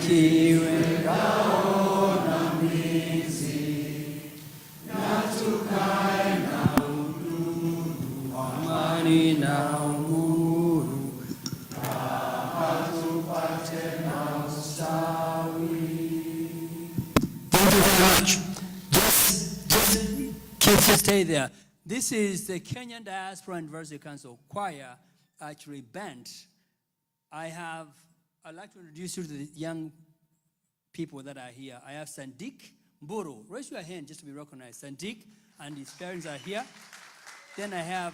kiwe na mizi, na tukae na udugu, amani na uhuru, raha tupate na ustawi. Thank you very much. Just stay there. This is the Kenyan Diaspora University Council Choir, actually band. I'd like to introduce you to the young people that are here. I have Sandik Mburu. Raise your hand just to be recognized. Sandik and his parents are here. Then I have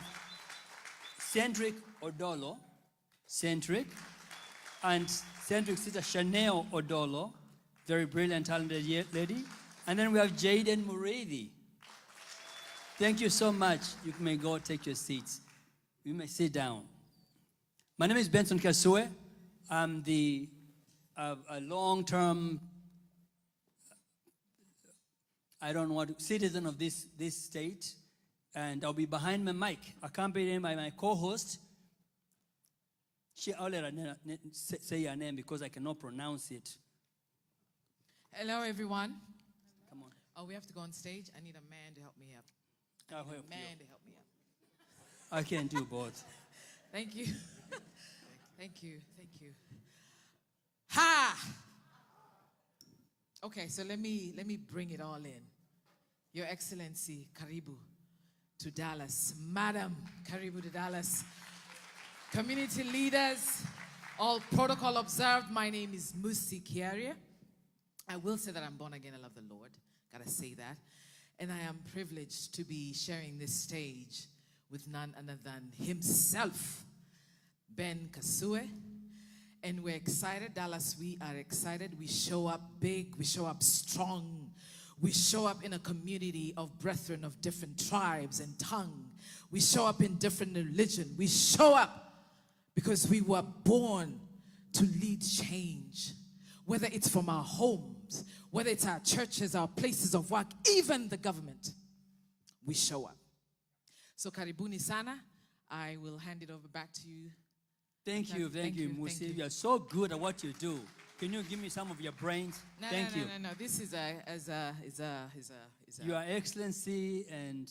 Cedric Odolo. Cedric. And Cedric's sister Chanel Odolo. Very brilliant, talented lady. And then we have Jaden Muredi. Thank you so much. You may go take your seats. You may sit down. My name is Benson Kasue. I'm a long-term, citizen of this state, and I'll be behind my mic, accompanied by my co-host. I'll let her say her name because I cannot pronounce it. Hello, everyone. Come on. Oh, we have to go on stage? I need a man to help me up. I'll help you. To help me up. I can do both. Thank you. Thank you. Ha! Okay, so let me bring it all in. Your Excellency, Karibu to Dallas. Madam, Karibu to Dallas. Community leaders, all protocol observed. My name is Musi Kiaria. I will say that I'm born again. I love the Lord. Gotta say that. And I am privileged to be sharing this stage with none other than himself, Ben Kasue. And we're excited. Dallas, we are excited. We show up big. We show up strong. We show up in a community of brethren of different tribes and tongue. We show up in different religion. We show up because we were born to lead change. Whether it's from our homes, whether it's our churches, our places of work, even the government, we show up. So karibuni sana. I will hand it over back to you. Thank you, Musi. You are so good at what you do. Can you give me some of your brains? Thank you. No. This is Your Excellency and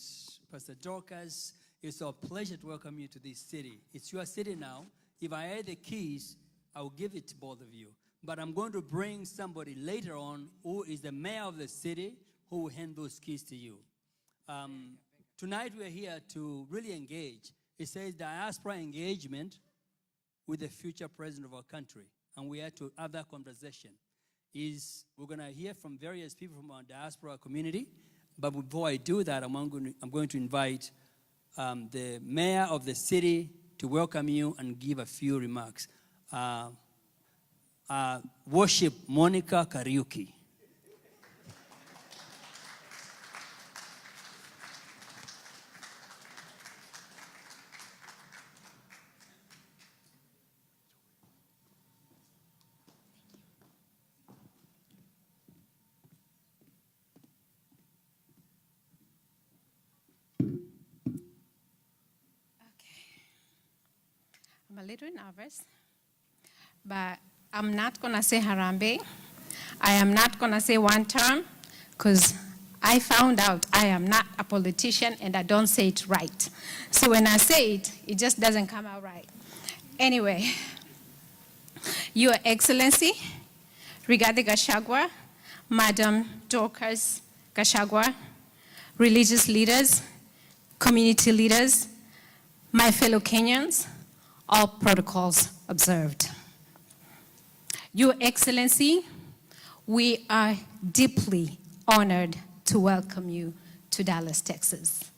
Pastor Dorcas, it's a pleasure to welcome you to this city. It's your city now. If I had the keys, I will give it to both of you. But I'm going to bring somebody later on who is the mayor of the city who will hand those keys to you. Tonight we're here to really engage. It says diaspora engagement with the future president of our country. And we had to have that conversation. We're going to hear from various people from our diaspora community. But before I do that, I'm going to invite the mayor of the city to welcome you and give a few remarks. Worship Monica Kariuki. I'm a little nervous, but I'm not going to say Harambe. I am not going to say one term because I found out I am not a politician and I don't say it right. So when I say it, it just doesn't come out right. Anyway, Your Excellency, Rigathi Gachagua, Madam Dorcas Gachagua, religious leaders, community leaders, my fellow Kenyans, all protocols observed. Your Excellency, we are deeply honored to welcome you to Dallas, Texas.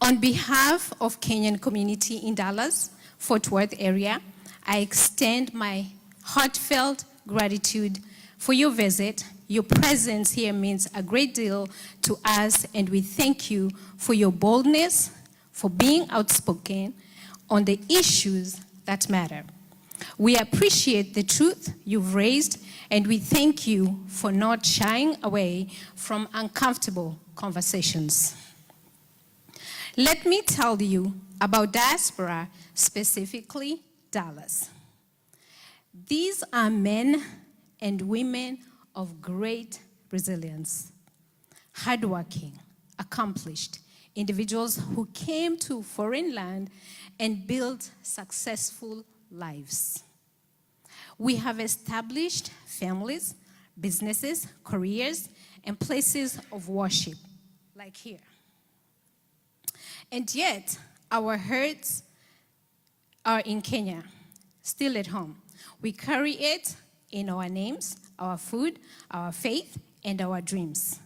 On behalf of Kenyan community in Dallas, Fort Worth area, I extend my heartfelt gratitude for your visit. Your presence here means a great deal to us, and we thank you for your boldness, for being outspoken on the issues that matter. We appreciate the truth you've raised, and we thank you for not shying away from uncomfortable conversations. Let me tell you about diaspora, specifically Dallas. These are men and women of great resilience, hardworking, accomplished individuals who came to foreign land and built successful lives. We have established families, businesses, careers, and places of worship, like here. And yet, our hurts are in Kenya, still at home. We carry it in our names, our food, our faith, and our dreams.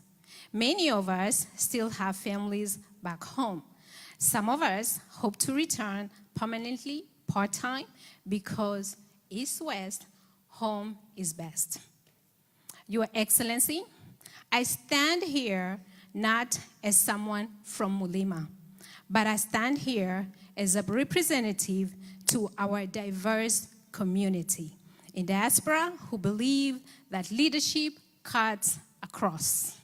Many of us still have families back home. Some of us hope to return permanently, part-time, because East-West, home is best. Your Excellency, I stand here not as someone from Mulima, but I stand here as a representative to our diverse community in diaspora who believe that leadership cuts across.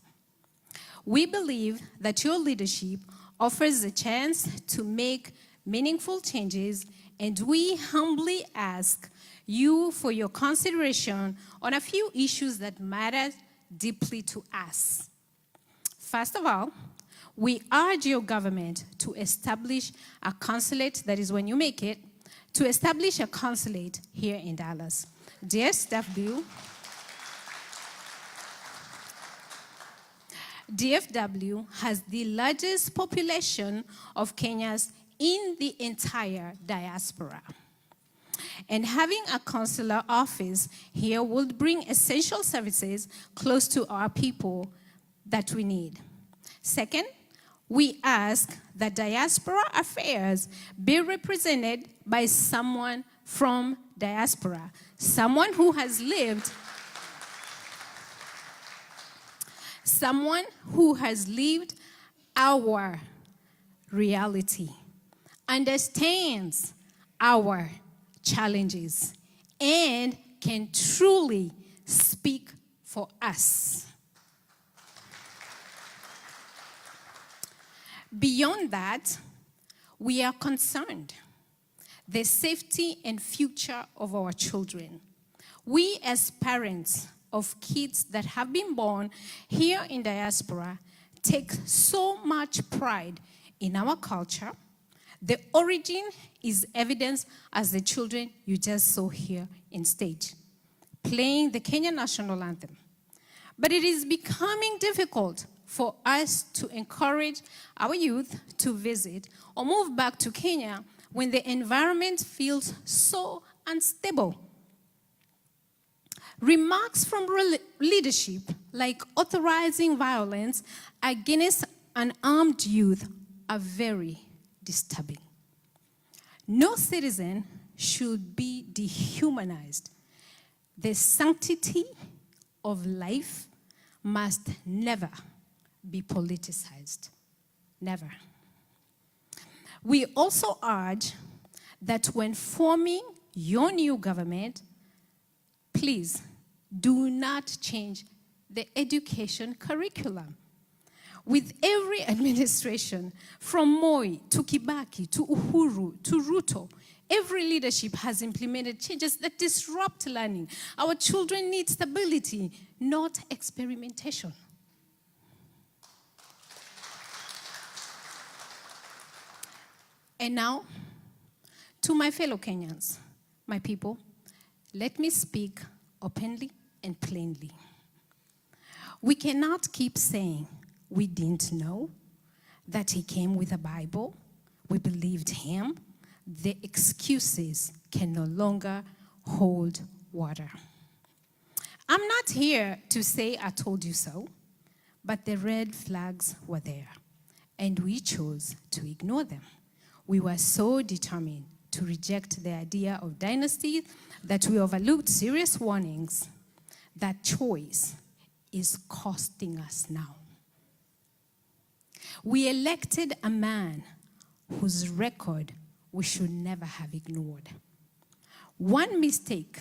We believe that your leadership offers a chance to make meaningful changes, and we humbly ask you for your consideration on a few issues that matter deeply to us. First of all, we urge your government to establish a consulate, that is when you make it, to establish a consulate here in Dallas. DFW has the largest population of Kenyans in the entire diaspora. And having a consular office here would bring essential services close to our people that we need. Second, we ask that diaspora affairs be represented by someone from diaspora, someone who has lived our reality, understands our challenges, and can truly speak for us. Beyond that, we are concerned the safety and future of our children. We as parents of kids that have been born here in diaspora take so much pride in our culture. The origin is evidenced as the children you just saw here in stage, playing the Kenyan national anthem. But it is becoming difficult for us to encourage our youth to visit or move back to Kenya when the environment feels so unstable. Remarks from leadership, like authorizing violence against unarmed youth, are very disturbing. No citizen should be dehumanized. The sanctity of life must never be politicized. Never. We also urge that when forming your new government, please do not change the education curriculum. With every administration, from Moi to Kibaki to Uhuru to Ruto, every leadership has implemented changes that disrupt learning. Our children need stability, not experimentation. And now, to my fellow Kenyans, my people, let me speak openly and plainly. We cannot keep saying we didn't know, that he came with a Bible, we believed him. The excuses can no longer hold water. I'm not here to say I told you so, but the red flags were there, and we chose to ignore them. We were so determined to reject the idea of dynasty that we overlooked serious warnings. That choice is costing us now. We elected a man whose record we should never have ignored. One mistake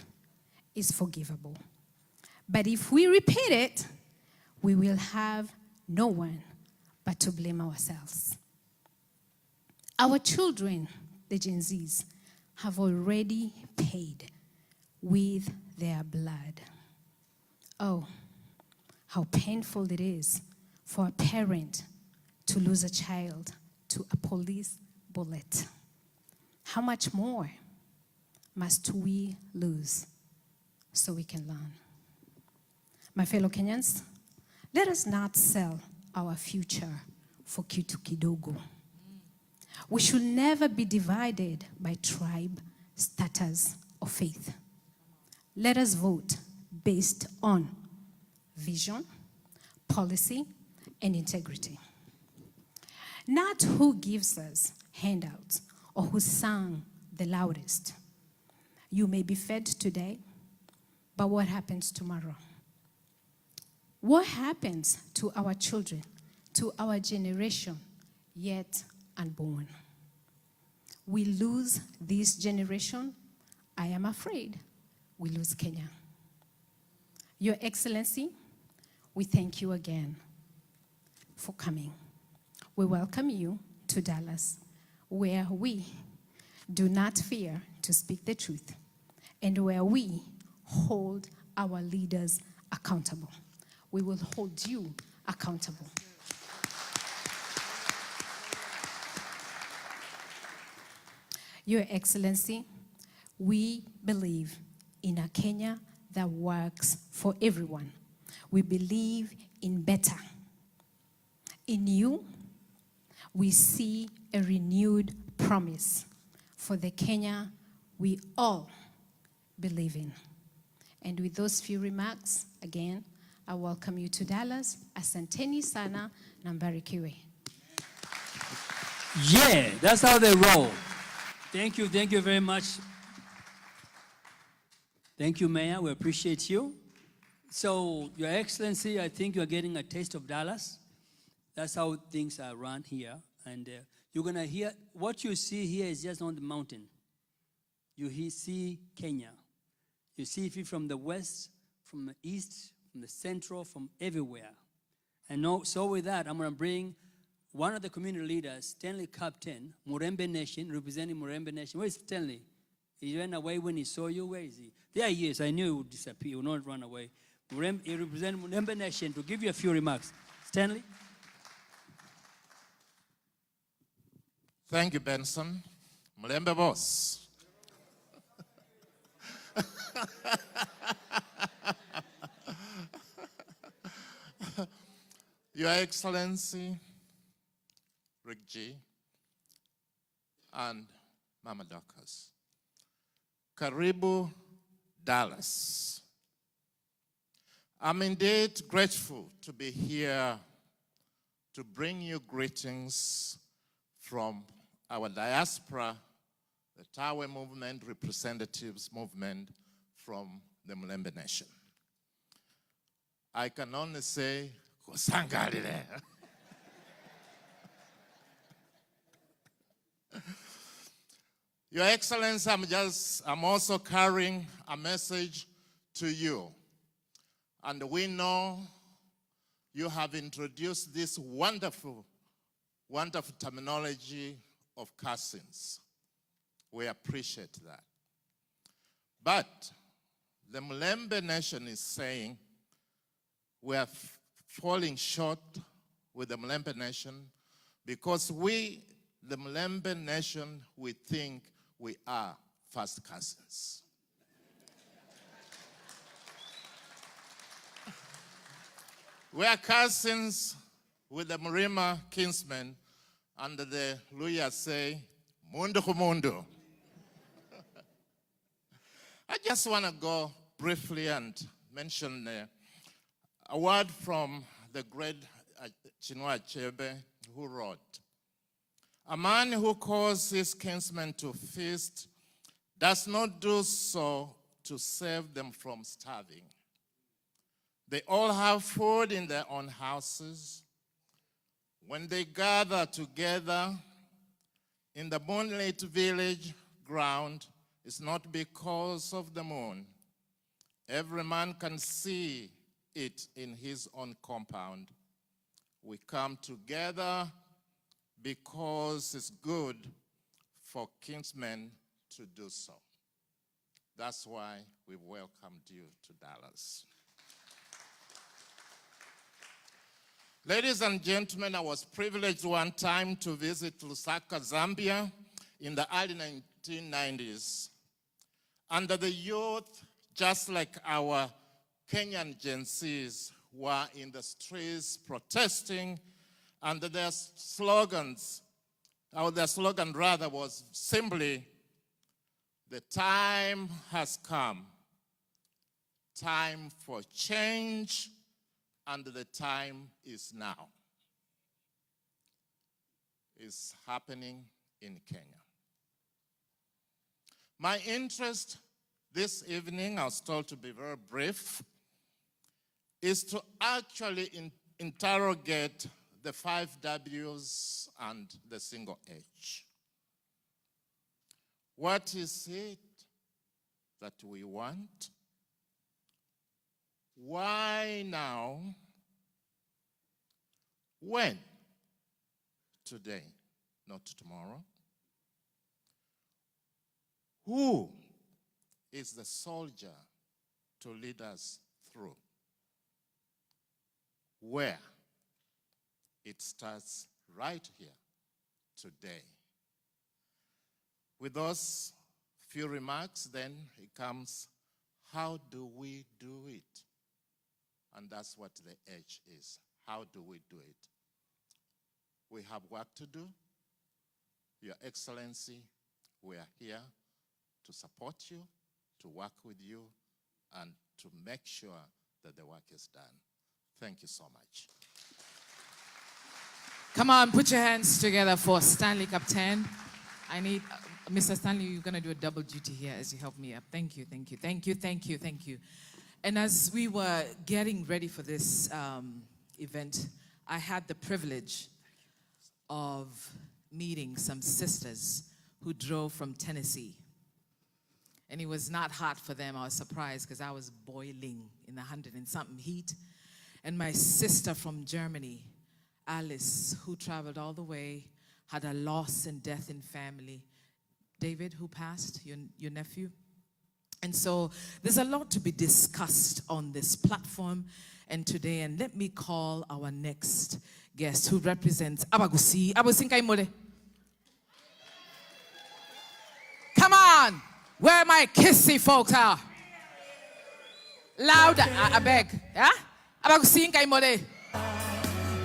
is forgivable, but if we repeat it, we will have no one but to blame ourselves. Our children, the Gen Zs, have already paid with their blood. Oh, how painful it is for a parent to lose a child to a police bullet. How much more must we lose so we can learn? My fellow Kenyans, let us not sell our future for kitu kidogo. We should never be divided by tribe, status, or faith. Let us vote based on vision, policy, and integrity. Not who gives us handouts or who sang the loudest. You may be fed today, but what happens tomorrow? What happens to our children, to our generation yet unborn? We lose this generation, I am afraid we lose Kenya. Your Excellency, we thank you again for coming. We welcome you to Dallas, where we do not fear to speak the truth and where we hold our leaders accountable. We will hold you accountable. Your Excellency, we believe in a Kenya that works for everyone. We believe in better. In you, we see a renewed promise for the Kenya we all believe in. And with those few remarks, again, I welcome you to Dallas. Asanteni sana na mbarikiwe. Yeah, that's how they roll. Thank you very much. Thank you, Mayor, we appreciate you. So, Your Excellency, I think you're getting a taste of Dallas. That's how things are run here. And you're gonna hear, what you see here is just on the mountain. You see Kenya. You see it from the west, from the east, from the central, from everywhere. And so with that, I'm gonna bring one of the community leaders, Stanley Captain, Murembe Nation, representing Murembe Nation. Where's Stanley? He ran away when he saw you. Where is he? There he is. I knew he would disappear. He would not run away. He represents Murembe Nation to give you a few remarks. Stanley? Thank you, Benson. Mlembe boss. Your Excellency, Rick G, and Mama Dorcas. Karibu, Dallas. I'm indeed grateful to be here to bring you greetings from our diaspora, the Tawe movement, representatives movement from the Mlembe Nation. I can only say, Kosangalile. Your Excellency, I'm also carrying a message to you. And we know you have introduced this wonderful terminology of cousins. We appreciate that. But the Mlembe Nation is saying we are falling short with the Mlembe Nation because we, the Mlembe Nation, we think we are first cousins. We are cousins with the Mrima kinsmen, and the Luya say, Mundo Kumundo. I just want to go briefly and mention a word from the great Chinua Achebe, who wrote, "A man who calls his kinsmen to feast does not do so to save them from starving. They all have food in their own houses. When they gather together in the moonlit village ground, it's not because of the moon. Every man can see it in his own compound. We come together because it's good for kinsmen to do so." That's why we welcomed you to Dallas. Ladies and gentlemen, I was privileged one time to visit Lusaka, Zambia in the early 1990s. And the youth, just like our Kenyan Gen Zs, were in the streets protesting, and their slogans, or their slogan rather, was simply, "The time has come, time for change, and the time is now." It's happening in Kenya. My interest this evening, I was told to be very brief, is to actually interrogate the 5 W's and the single H. What is it that we want? Why now? When? Today, not tomorrow. Who is the soldier to lead us through? Where? It starts right here, today. With those few remarks, then it comes, how do we do it? And that's what the H is. How do we do it? We have work to do. Your Excellency, we are here to support you, to work with you, and to make sure that the work is done. Thank you so much. Come on, put your hands together for Stanley Captain. I need, Mr. Stanley, you're going to do a double duty here as you help me up. Thank you, thank you, thank you, thank you, thank you. And as we were getting ready for this event, I had the privilege of meeting some sisters who drove from Tennessee. And it was not hot for them. I was surprised because I was boiling in the 100 and something heat. And my sister from Germany, Alice, who traveled all the way, had a loss and death in family. David, who passed, your nephew. And so there's a lot to be discussed on this platform and today. And let me call our next guest who represents Abagusi. Abusinkai Mole. Come on, where my kissy folks are. Louder, I beg. Yeah? Abagusinkai Mole.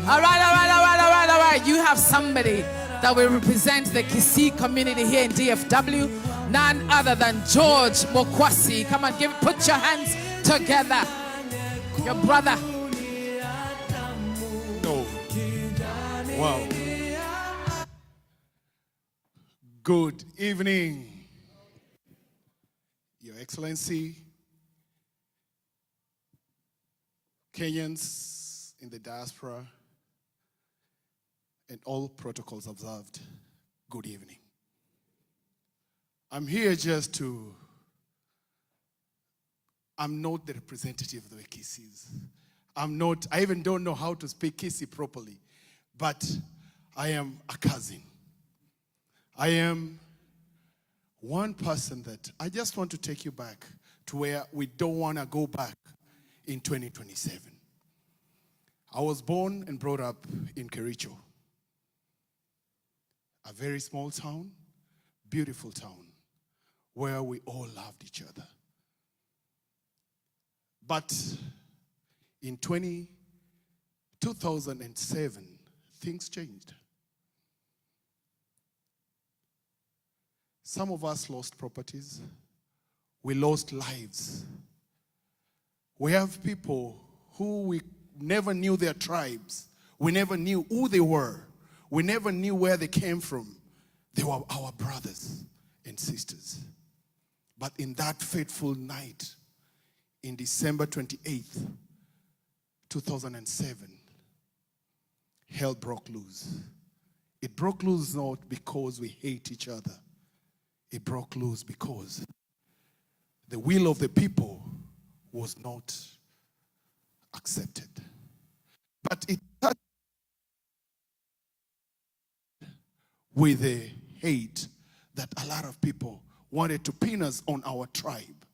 All right. You have somebody that will represent the Kisii community here in DFW, none other than George Mokwasi. Come on, put your hands together. Your brother. No. Wow. Good evening, Your Excellency, Kenyans in the diaspora, and all protocols observed, good evening. I'm here just I'm not the representative of the Kisis. I even don't know how to speak Kisii properly, but I am a cousin. I am one person that I just want to take you back to where we don't want to go back in 2027. I was born and brought up in Kericho, a very small town, beautiful town, where we all loved each other. But in 2007, things changed. Some of us lost properties. We lost lives. We have people who we never knew their tribes. We never knew who they were. We never knew where they came from. They were our brothers and sisters. But in that fateful night, in December 28th, 2007, hell broke loose. It broke loose not because we hate each other. It broke loose because the will of the people was not accepted. But it started with the hate that a lot of people wanted to pin us on our tribe.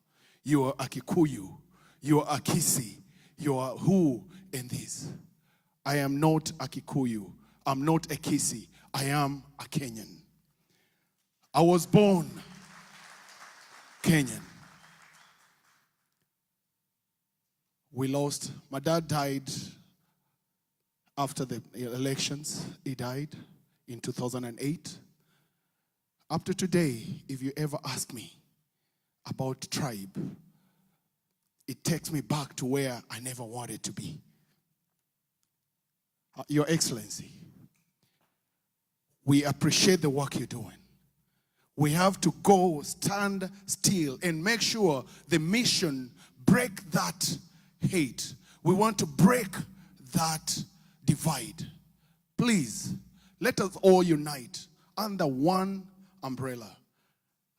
You are a Kikuyu. You are a Kisi. You are who in this? I am not a Kikuyu. I'm not a Kisi. I am a Kenyan. I was born Kenyan. We lost. My dad died after the elections. He died in 2008. Up to today, if you ever ask me about tribe, it takes me back to where I never wanted to be. Your Excellency, we appreciate the work you're doing. We have to go stand still and make sure the mission break that hate. We want to break that divide. Please, let us all unite under one umbrella.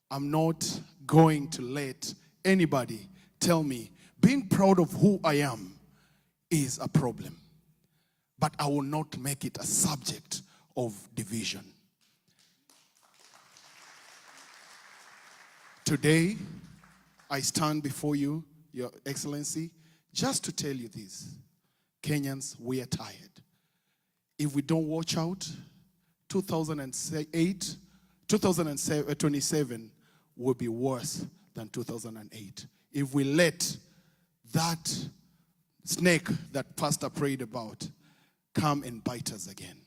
I'm not going to let anybody tell me being proud of who I am is a problem. But I will not make it a subject of division. Today, I stand before you, Your Excellency, just to tell you this. Kenyans, we are tired. If we don't watch out, 2027 will be worse than 2008. If we let that snake that Pastor prayed about come and bite us again.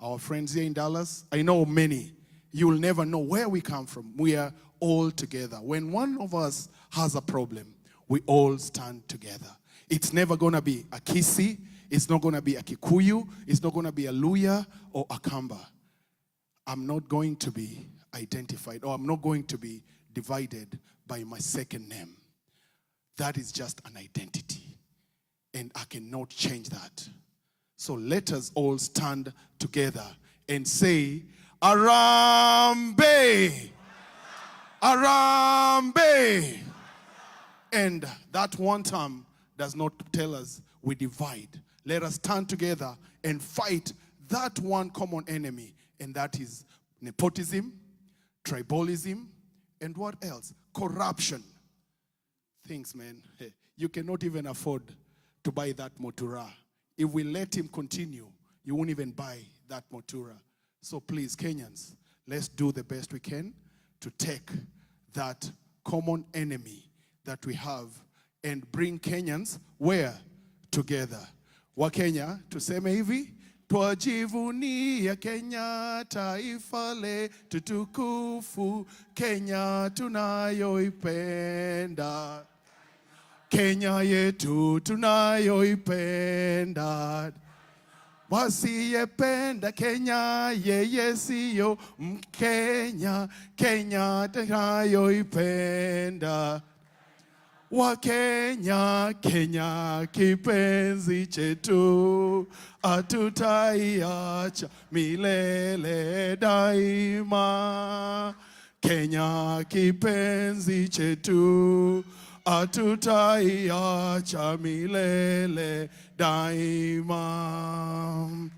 Our friends here in Dallas, I know many, you will never know where we come from. We are all together. When one of us has a problem, we all stand together. It's never going to be a Kisi, it's not going to be a Kikuyu, it's not going to be a Luya or a Kamba. I'm not going to be identified, or I'm not going to be divided by my second name. That is just an identity, and I cannot change that. So let us all stand together and say, Arambe! Arambe! And that one term does not tell us we divide. Let us stand together and fight that one common enemy, and that is nepotism, tribalism, and what else? Corruption. Things, man. You cannot even afford to buy that motura. If we let him continue, you won't even buy that motura. So please, Kenyans, let's do the best we can to take that common enemy that we have and bring Kenyans where? Together. Wakenya, tuseme hivi, twajivunia Kenya, taifa letu tukufu, Kenya tunayoipenda. Kenya yetu tunayoipenda. Wasiyependa Kenya, yeye siyo Mkenya. Kenya tunayoipenda. Wakenya, Kenya kipenzi chetu, hatutaiacha milele daima. Kenya kipenzi chetu, hatutaiacha milele daima.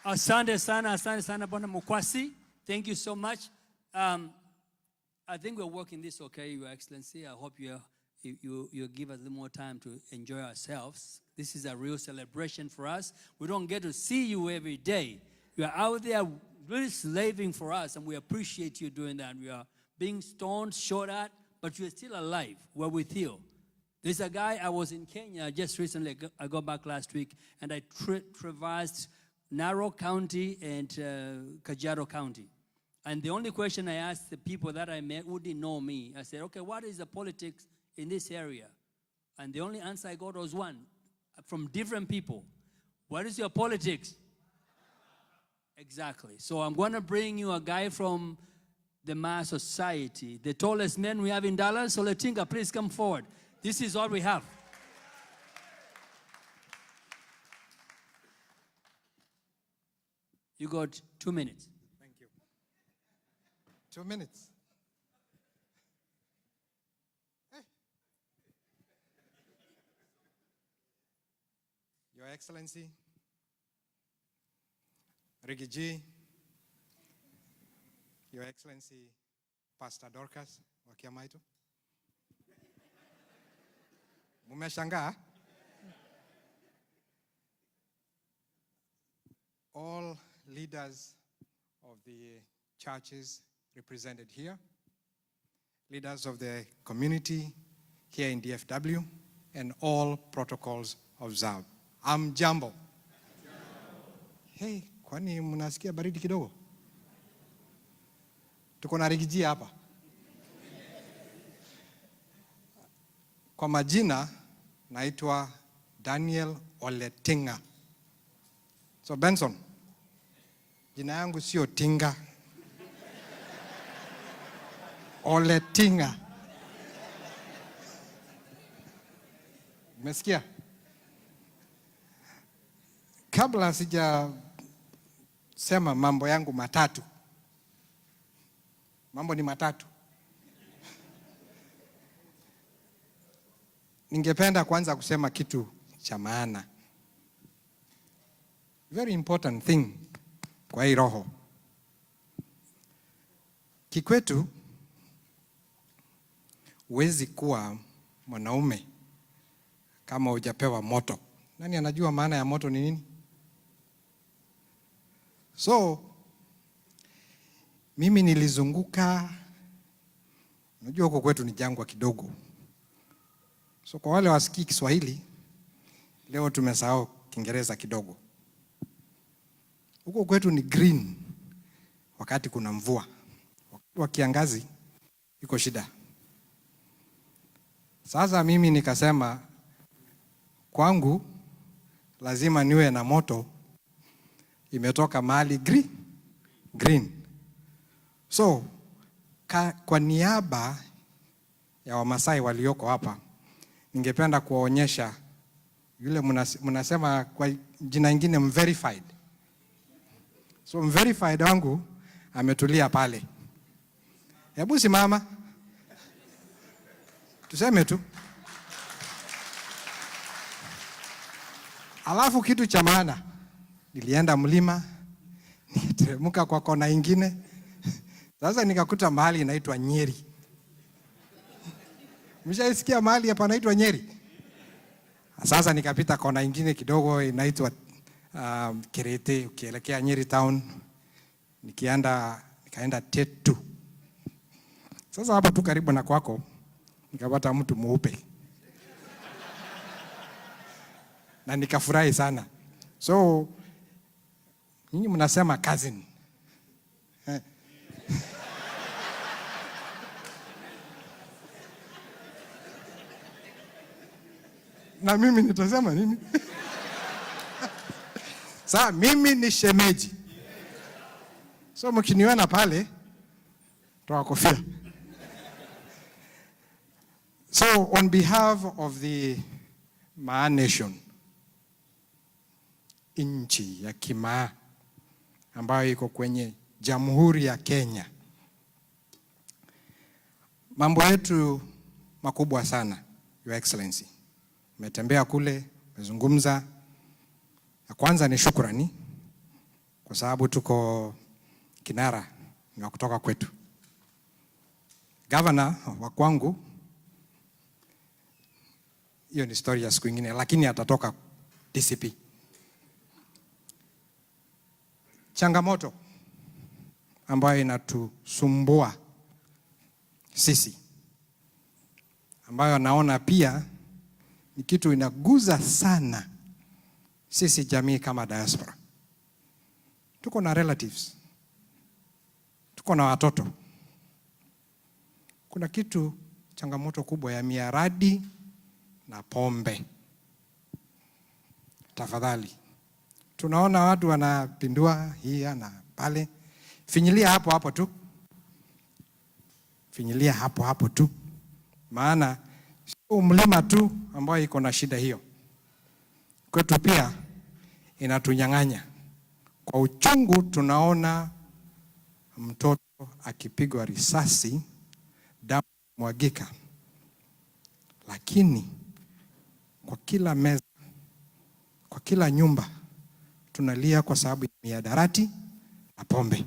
Asante sana Bwana Mukwasi. Thank you so much. I think we're working this okay, Your Excellency. I hope you give us a little more time to enjoy ourselves. This is a real celebration for us. We don't get to see you every day. You are out there really slaving for us, and we appreciate you doing that. We are being stoned, shot at, but you're still alive. We're with you. There's a guy, I was in Kenya just recently. I got back last week, and I traversed Narok County and Kajiado County. And the only question I asked the people that I met who didn't know me, I said, okay, what is the politics in this area? And the only answer I got was one, from different people. What is your politics? Exactly. So I'm going to bring you a guy from the Mass Society, the tallest man we have in Dallas. So Letinga, please come forward. This is all we have. You got 2 minutes. 2 minutes. Hey. Your Excellency, Riggy G, Your Excellency, Pastor Dorcas wa Kiamaitu. Mumeshangaa? All leaders of the churches represented here, leaders of the community here in DFW, and all protocols observed. Jambo. Hey, kwani mnasikia baridi kidogo? Tuko na rigiji hapa. Kwa majina naitwa Daniel Oletinga. So Benson, jina yangu sio Tinga. Oletinga. Umesikia? Kabla sija sema mambo yangu matatu. Mambo ni matatu. Ningependa kwanza kusema kitu cha maana. Very important thing kwa hii roho. Kikwetu huwezi kuwa mwanaume kama hujapewa moto. Nani anajua maana ya moto ni nini? So mimi nilizunguka, unajua huko kwetu ni jangwa kidogo. So kwa wale wasikii Kiswahili, leo tumesahau Kiingereza kidogo. Huko kwetu ni green wakati kuna mvua. Wakati wa kiangazi iko shida. Sasa mimi nikasema kwangu lazima niwe na moto imetoka mahali green. So kwa niaba ya Wamasai walioko hapa, ningependa kuwaonyesha yule mnasema kwa jina ingine verified. So verified wangu ametulia pale. Hebu simama. Tuseme tu. Alafu kitu cha maana, nilienda mlima, nikateremka kwa kona ingine. Sasa nikakuta mahali inaitwa Nyeri. Mshaisikia mahali hapa inaitwa Nyeri? Sasa nikapita kona ingine kidogo inaitwa Kirete, ukielekea Nyeri town. Nikaenda Tetu. Sasa hapa tu karibu na kwako nikapata mtu mweupe. Na nikafurahi sana. So nyinyi mnasema cousin. Na mimi nitasema nini? Sasa mimi ni shemeji. So mkiniona pale toa kofia. So on behalf of the Maa Nation, nchi ya Kimaa ambayo iko kwenye Jamhuri ya Kenya, mambo yetu makubwa sana, Your Excellency. Umetembea kule, umezungumza. Ya kwanza ni shukrani kwa sababu tuko kinara na kutoka kwetu. Governor wa kwangu, hiyo ni story ya siku nyingine, lakini atatoka DCP. Changamoto ambayo inatusumbua sisi, ambayo naona pia ni kitu inaguza sana sisi jamii kama diaspora. Tuko na relatives, tuko na watoto. Kuna kitu changamoto kubwa ya miaradi na pombe. Tafadhali, tunaona watu wanapindua hii na pale. Finyilia hapo hapo tu. Finyilia hapo hapo tu. Maana sio mlima tu ambao iko na shida hiyo. Kwetu pia inatunyang'anya. Kwa uchungu tunaona mtoto akipigwa risasi, damu mwagika. Lakini kwa kila meza, kwa kila nyumba tunalia kwa sababu ya mihadarati na pombe.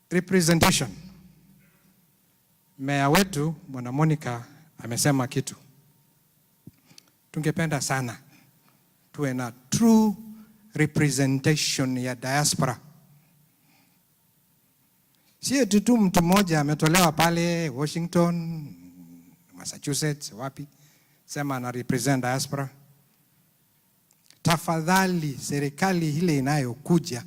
Representation. Meya wetu Bwana Monica amesema kitu. Tungependa sana tuwe na true representation ya diaspora. Sio tu mtu mmoja ametolewa pale Washington, Massachusetts, wapi, sema ana represent diaspora. Tafadhali serikali ile inayokuja,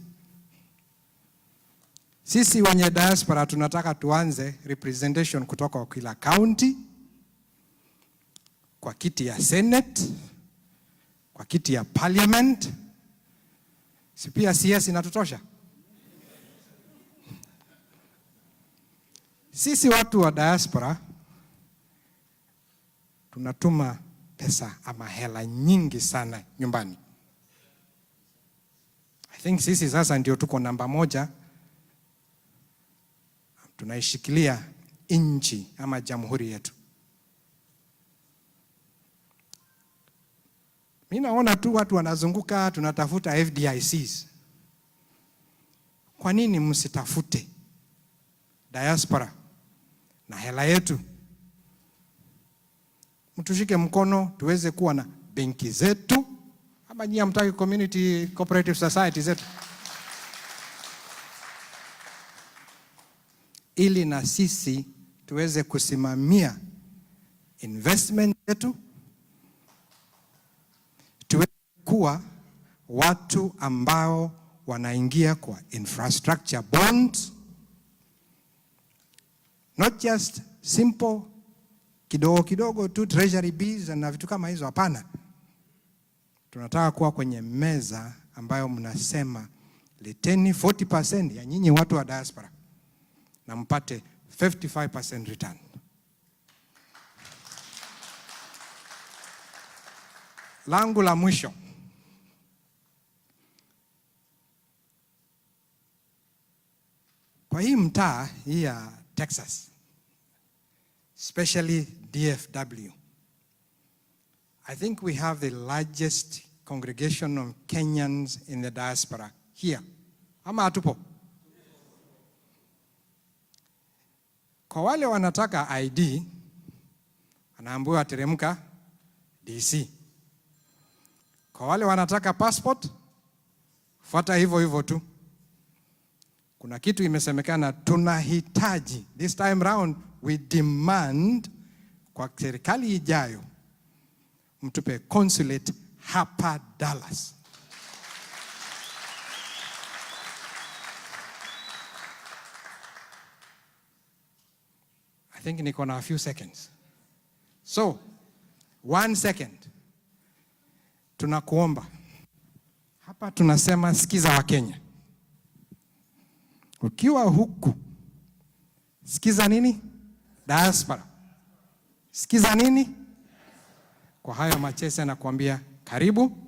sisi wenye diaspora tunataka tuanze representation kutoka kwa kila county, kwa kiti ya Senate, kwa kiti ya Parliament. Si pia CS inatutosha? Sisi watu wa diaspora tunatuma pesa ama hela nyingi sana nyumbani. I think sisi sasa ndio tuko namba moja. Tunaishikilia nchi ama jamhuri yetu. Mimi naona tu watu wanazunguka tunatafuta FDICs. Kwa nini msitafute diaspora na hela yetu? Mtushike mkono tuweze kuwa na benki zetu, ama nyinyi hamtaki community cooperative society zetu? Ili na sisi tuweze kusimamia investment yetu, tuweze kuwa watu ambao wanaingia kwa infrastructure bonds, not just simple kidogo kidogo tu treasury bills na vitu kama hizo. Hapana, tunataka kuwa kwenye meza ambayo mnasema leteni 40% ya nyinyi watu wa diaspora na mpate 55% return. Langu la mwisho, kwa hii mtaa hii ya Texas, especially DFW, I think we have the largest congregation of Kenyans in the diaspora here. Ama hatupo? Kwa wale wanataka ID, anaambiwa teremka DC. Kwa wale wanataka passport, fuata hivyo hivyo tu. Kuna kitu imesemekana tunahitaji, this time round we demand kwa serikali ijayo mtupe consulate hapa Dallas. I think niko na a few seconds. So, 1 second. Tunakuomba. Hapa tunasema sikiza wa Kenya. Ukiwa huku, sikiza nini? Diaspora. Sikiza nini? Kwa hayo machache nakuambia karibu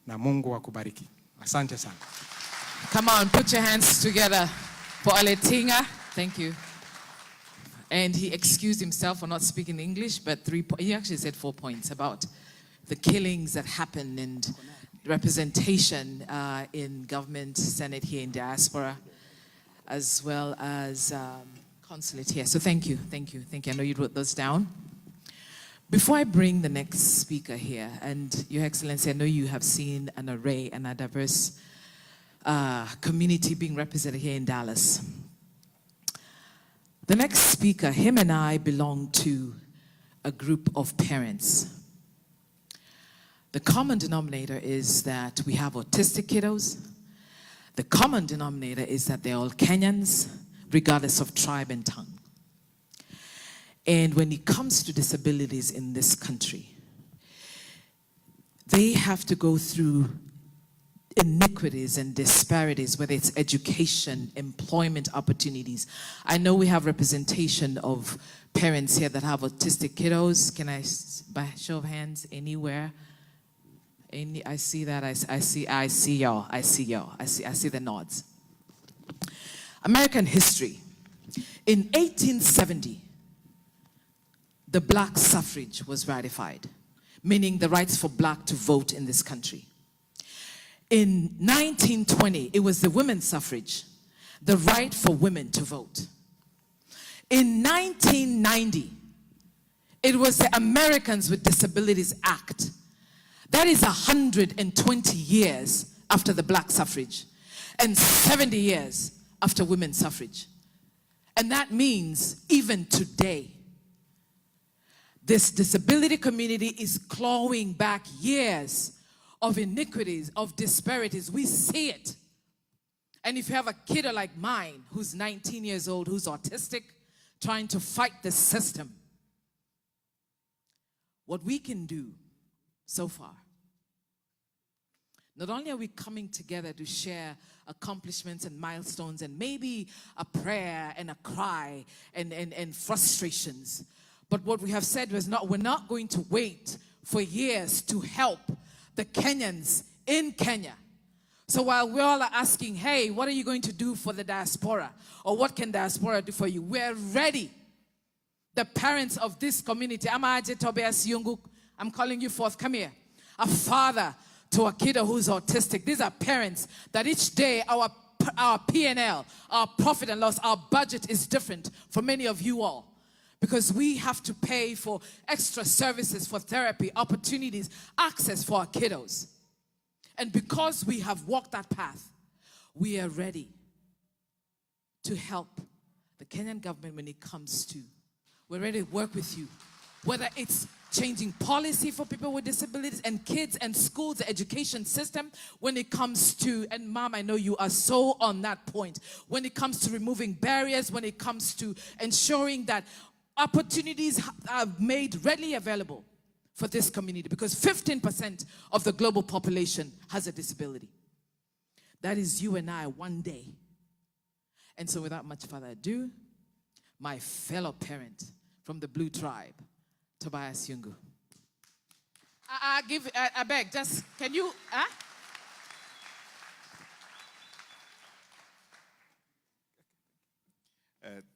na Mungu akubariki. Asante sana. Come on, put your hands together for Aletinga. Thank you. And he excused himself for not speaking English, but he actually said 4 points about the killings that happened and representation in government, Senate here in diaspora, as well as consulate here. So thank you. I know you wrote those down. Before I bring the next speaker here, and Your Excellency, I know you have seen an array and a diverse community being represented here in Dallas. The next speaker, him and I belong to a group of parents. The common denominator is that we have autistic kiddos. The common denominator is that they're all Kenyans, regardless of tribe and tongue. And when it comes to disabilities in this country, they have to go through iniquities and disparities, whether it's education, employment opportunities. I know we have representation of parents here that have autistic kiddos. Can I, by show of hands, anywhere? I see that. I see y'all. I see the nods. American history. In 1870, the black suffrage was ratified, meaning the rights for black to vote in this country. In 1920, it was the women's suffrage the right for women to vote. In 1990, it was the Americans with Disabilities Act. That is 120 years after the black suffrage and 70 years after women's suffrage. And that means even today, this disability community is clawing back years of iniquities, of disparities. We see it. And if you have a kid like mine who's 19 years old, who's autistic, trying to fight the system, what we can do so far, not only are we coming together to share accomplishments and milestones and maybe a prayer and a cry and frustrations, but what we have said was we're not going to wait for years to help the Kenyans in Kenya. So while we all are asking, hey, what are you going to do for the diaspora? Or what can diaspora do for you? We're ready. The parents of this community, Amaje Tobias Yungu, I'm calling you forth, come here. A father to a kid who's autistic. These are parents that each day our P&L, our profit and loss, our budget is different for many of you all. Because we have to pay for extra services, for therapy, opportunities, access for our kiddos. And because we have walked that path, we are ready to help the Kenyan government when it comes to, we're ready to work with you. Whether it's changing policy for people with disabilities and kids and schools, the education system, when it comes to, and Mom, I know you are so on that point, when it comes to removing barriers, when it comes to ensuring that opportunities are made readily available for this community, because 15% of the global population has a disability. That is you and I one day. And so without much further ado, my fellow parent from the Blue Tribe, Tobias Yungu. I beg, just, can you,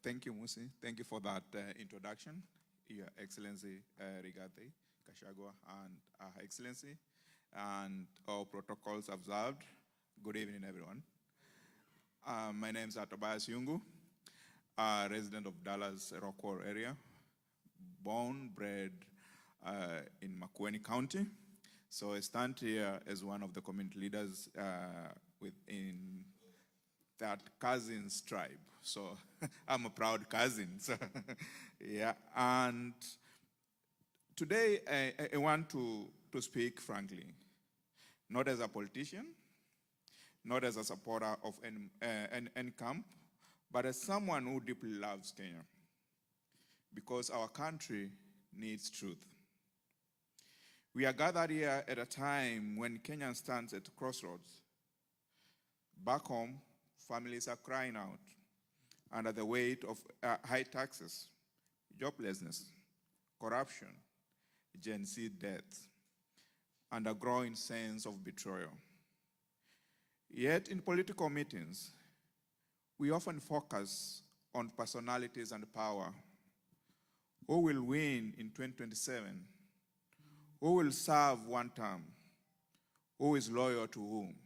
Thank you, Musi. Thank you for that introduction, Your Excellency Rigathi Gachagua and Her Excellency, and all protocols observed. Good evening, everyone. My name is Tobias Yungu, a resident of Dallas Rockwall area, born, bred in Makueni County. So I stand here as one of the community leaders within that Cousins tribe. So I'm a proud cousin. So, yeah, and today I want to speak frankly, not as a politician, not as a supporter of any camp, but as someone who deeply loves Kenya, because our country needs truth. We are gathered here at a time when Kenya stands at crossroads. Back home, families are crying out under the weight of high taxes, joblessness, corruption, Gen Z deaths, and a growing sense of betrayal. Yet in political meetings, we often focus on personalities and power. Who will win in 2027? Who will serve one term? Who is loyal to whom?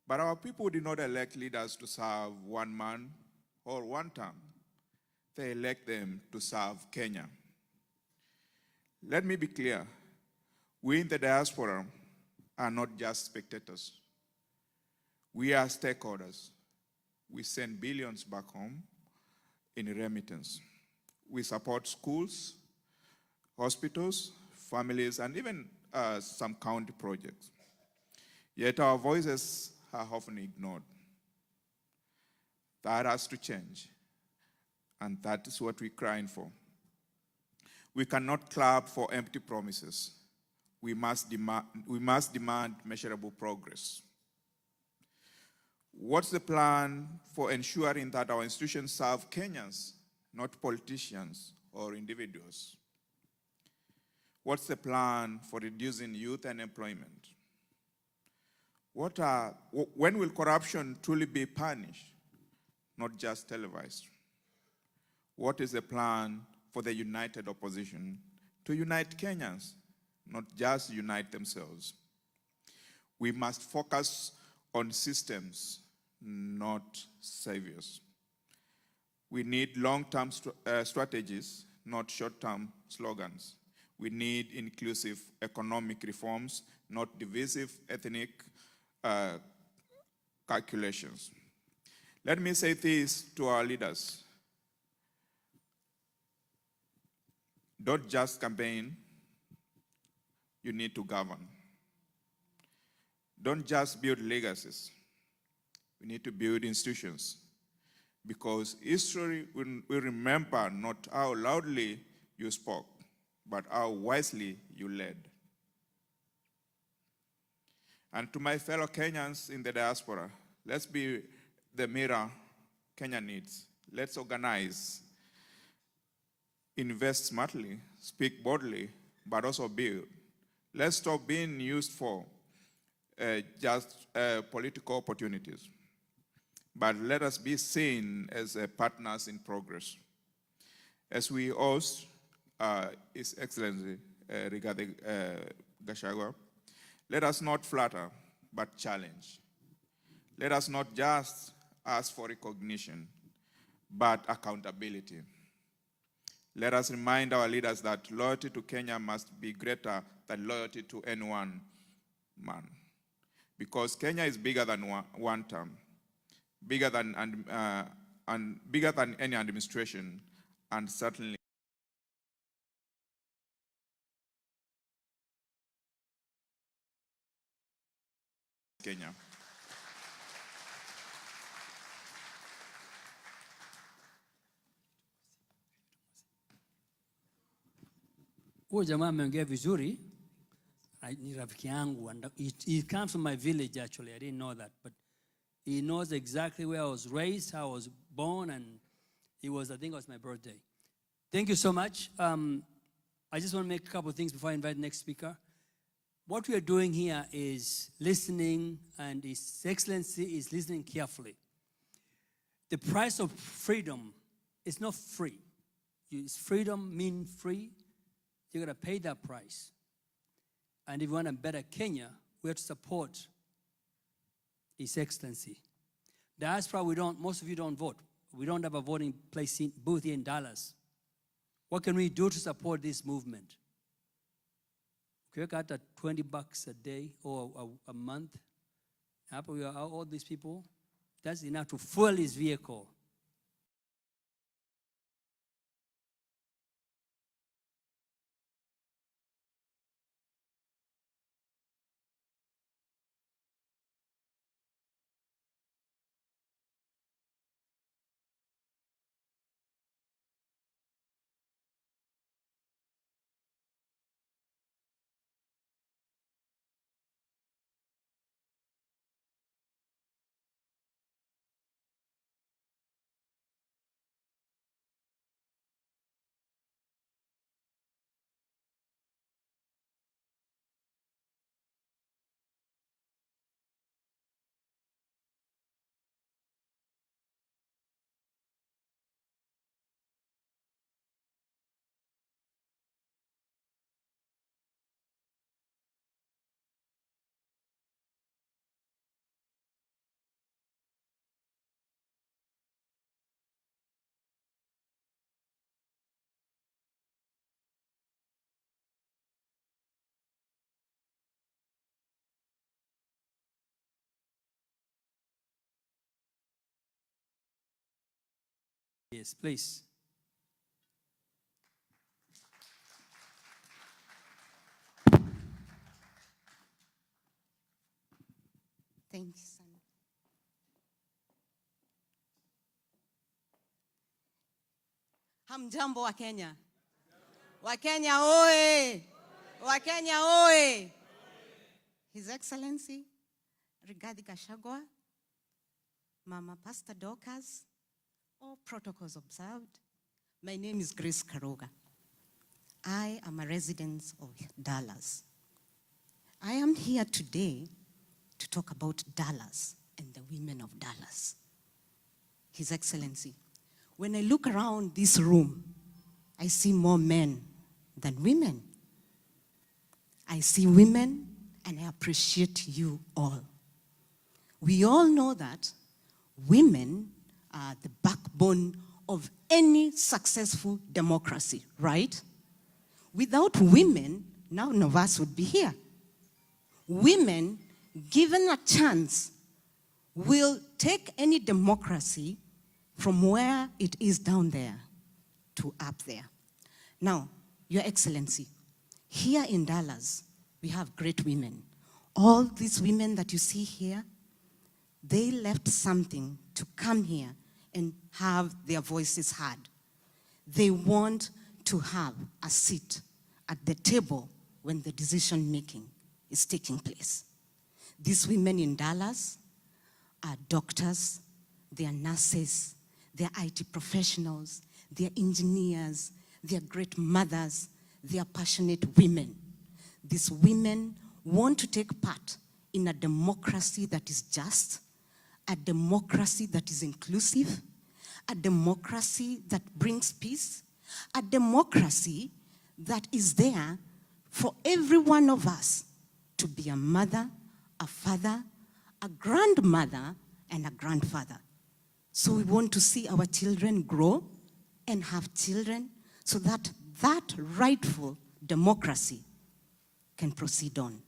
But our people did not elect leaders to serve one man or one term. They elect them to serve Kenya. Let me be clear. We in the diaspora are not just spectators. We are stakeholders. We send billions back home in remittance. We support schools, hospitals, families, and even some county projects. Yet our voices are often ignored. That has to change, and that is what we're crying for. We cannot clap for empty promises. We must demand measurable progress. What's the plan for ensuring that our institutions serve Kenyans, not politicians or individuals? What's the plan for reducing youth unemployment? When will corruption truly be punished, not just televised? What is the plan for the united opposition to unite Kenyans, not just unite themselves? We must focus on systems, not saviors. We need long-term strategies, not short-term slogans. We need inclusive economic reforms, not divisive ethnic calculations. Let me say this to our leaders. Don't just campaign, you need to govern. Don't just build legacies. We need to build institutions. Because history will remember not how loudly you spoke, but how wisely you led. And to my fellow Kenyans in the diaspora, let's be the mirror Kenya needs. Let's organize, invest smartly, speak boldly, but also build. Let's stop being used for just political opportunities. But let us be seen as partners in progress. As we host His Excellency regarding Gachagua, let us not flatter, but challenge. Let us not just ask for recognition, but accountability. Let us remind our leaders that loyalty to Kenya must be greater than loyalty to any one man. Because Kenya is bigger than one term, bigger than any administration, and certainly Kenya. Huyo jamaa ameongea vizuri. Ni rafiki yangu. He comes from my village actually. I didn't know that, but he knows exactly where I was raised, how I was born, and I think it was my birthday. Thank you so much. I just want to make a couple of things before I invite the next speaker. What we are doing here is listening, and His Excellency is listening carefully. The price of freedom is not free. Is freedom mean free? You're going to pay that price. And if we want a better Kenya, we have to support His Excellency. Diaspora, most of you don't vote. We don't have a voting booth here in Dallas. What can we do to support this movement? We got $20 a day or a month. All these people, that's enough to fuel his vehicle. Yes, please. Thank you, son. Hamjambo wa Kenya. Wa Kenya oe. Wa Kenya oe. His Excellency Rigathi Gachagua, Mama Pastor Dorcas, all protocols observed. My name is Grace Karoga. I am a resident of Dallas. I am here today to talk about Dallas and the women of Dallas. His Excellency, when I look around this room, I see more men than women. I see women, and I appreciate you all. We all know that women are the backbone of any successful democracy, right? Without women, none of us would be here. Women, given a chance, will take any democracy from where it is down there to up there. Now, Your Excellency, here in Dallas, we have great women. All these women that you see here, they left something to come here and have their voices heard. They want to have a seat at the table when the decision making is taking place. These women in Dallas are doctors, they are nurses, they are IT professionals, they are engineers, they are great mothers, they are passionate women. These women want to take part in a democracy that is just, a democracy that is inclusive, a democracy that brings peace, a democracy that is there for every one of us to be a mother, a father, a grandmother, and a grandfather. So we want to see our children grow and have children so that that rightful democracy can proceed on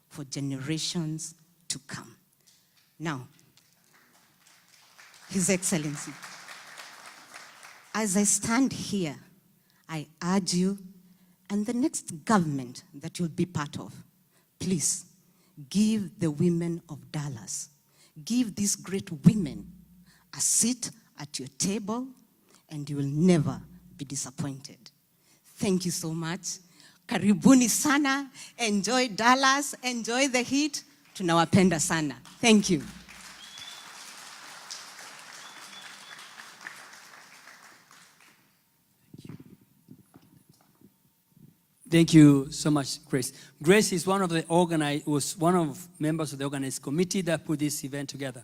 for generations to come. Now, His Excellency, as I stand here, I urge you and the next government that you'll be part of, please give the women of Dallas, give these great women a seat at your table, and you will never be disappointed. Thank you so much. Karibuni sana. Enjoy Dallas. Enjoy the heat. Tunawapenda sana. Thank you. Thank you so much, Grace. Grace is one of the members of the organized committee that put this event together.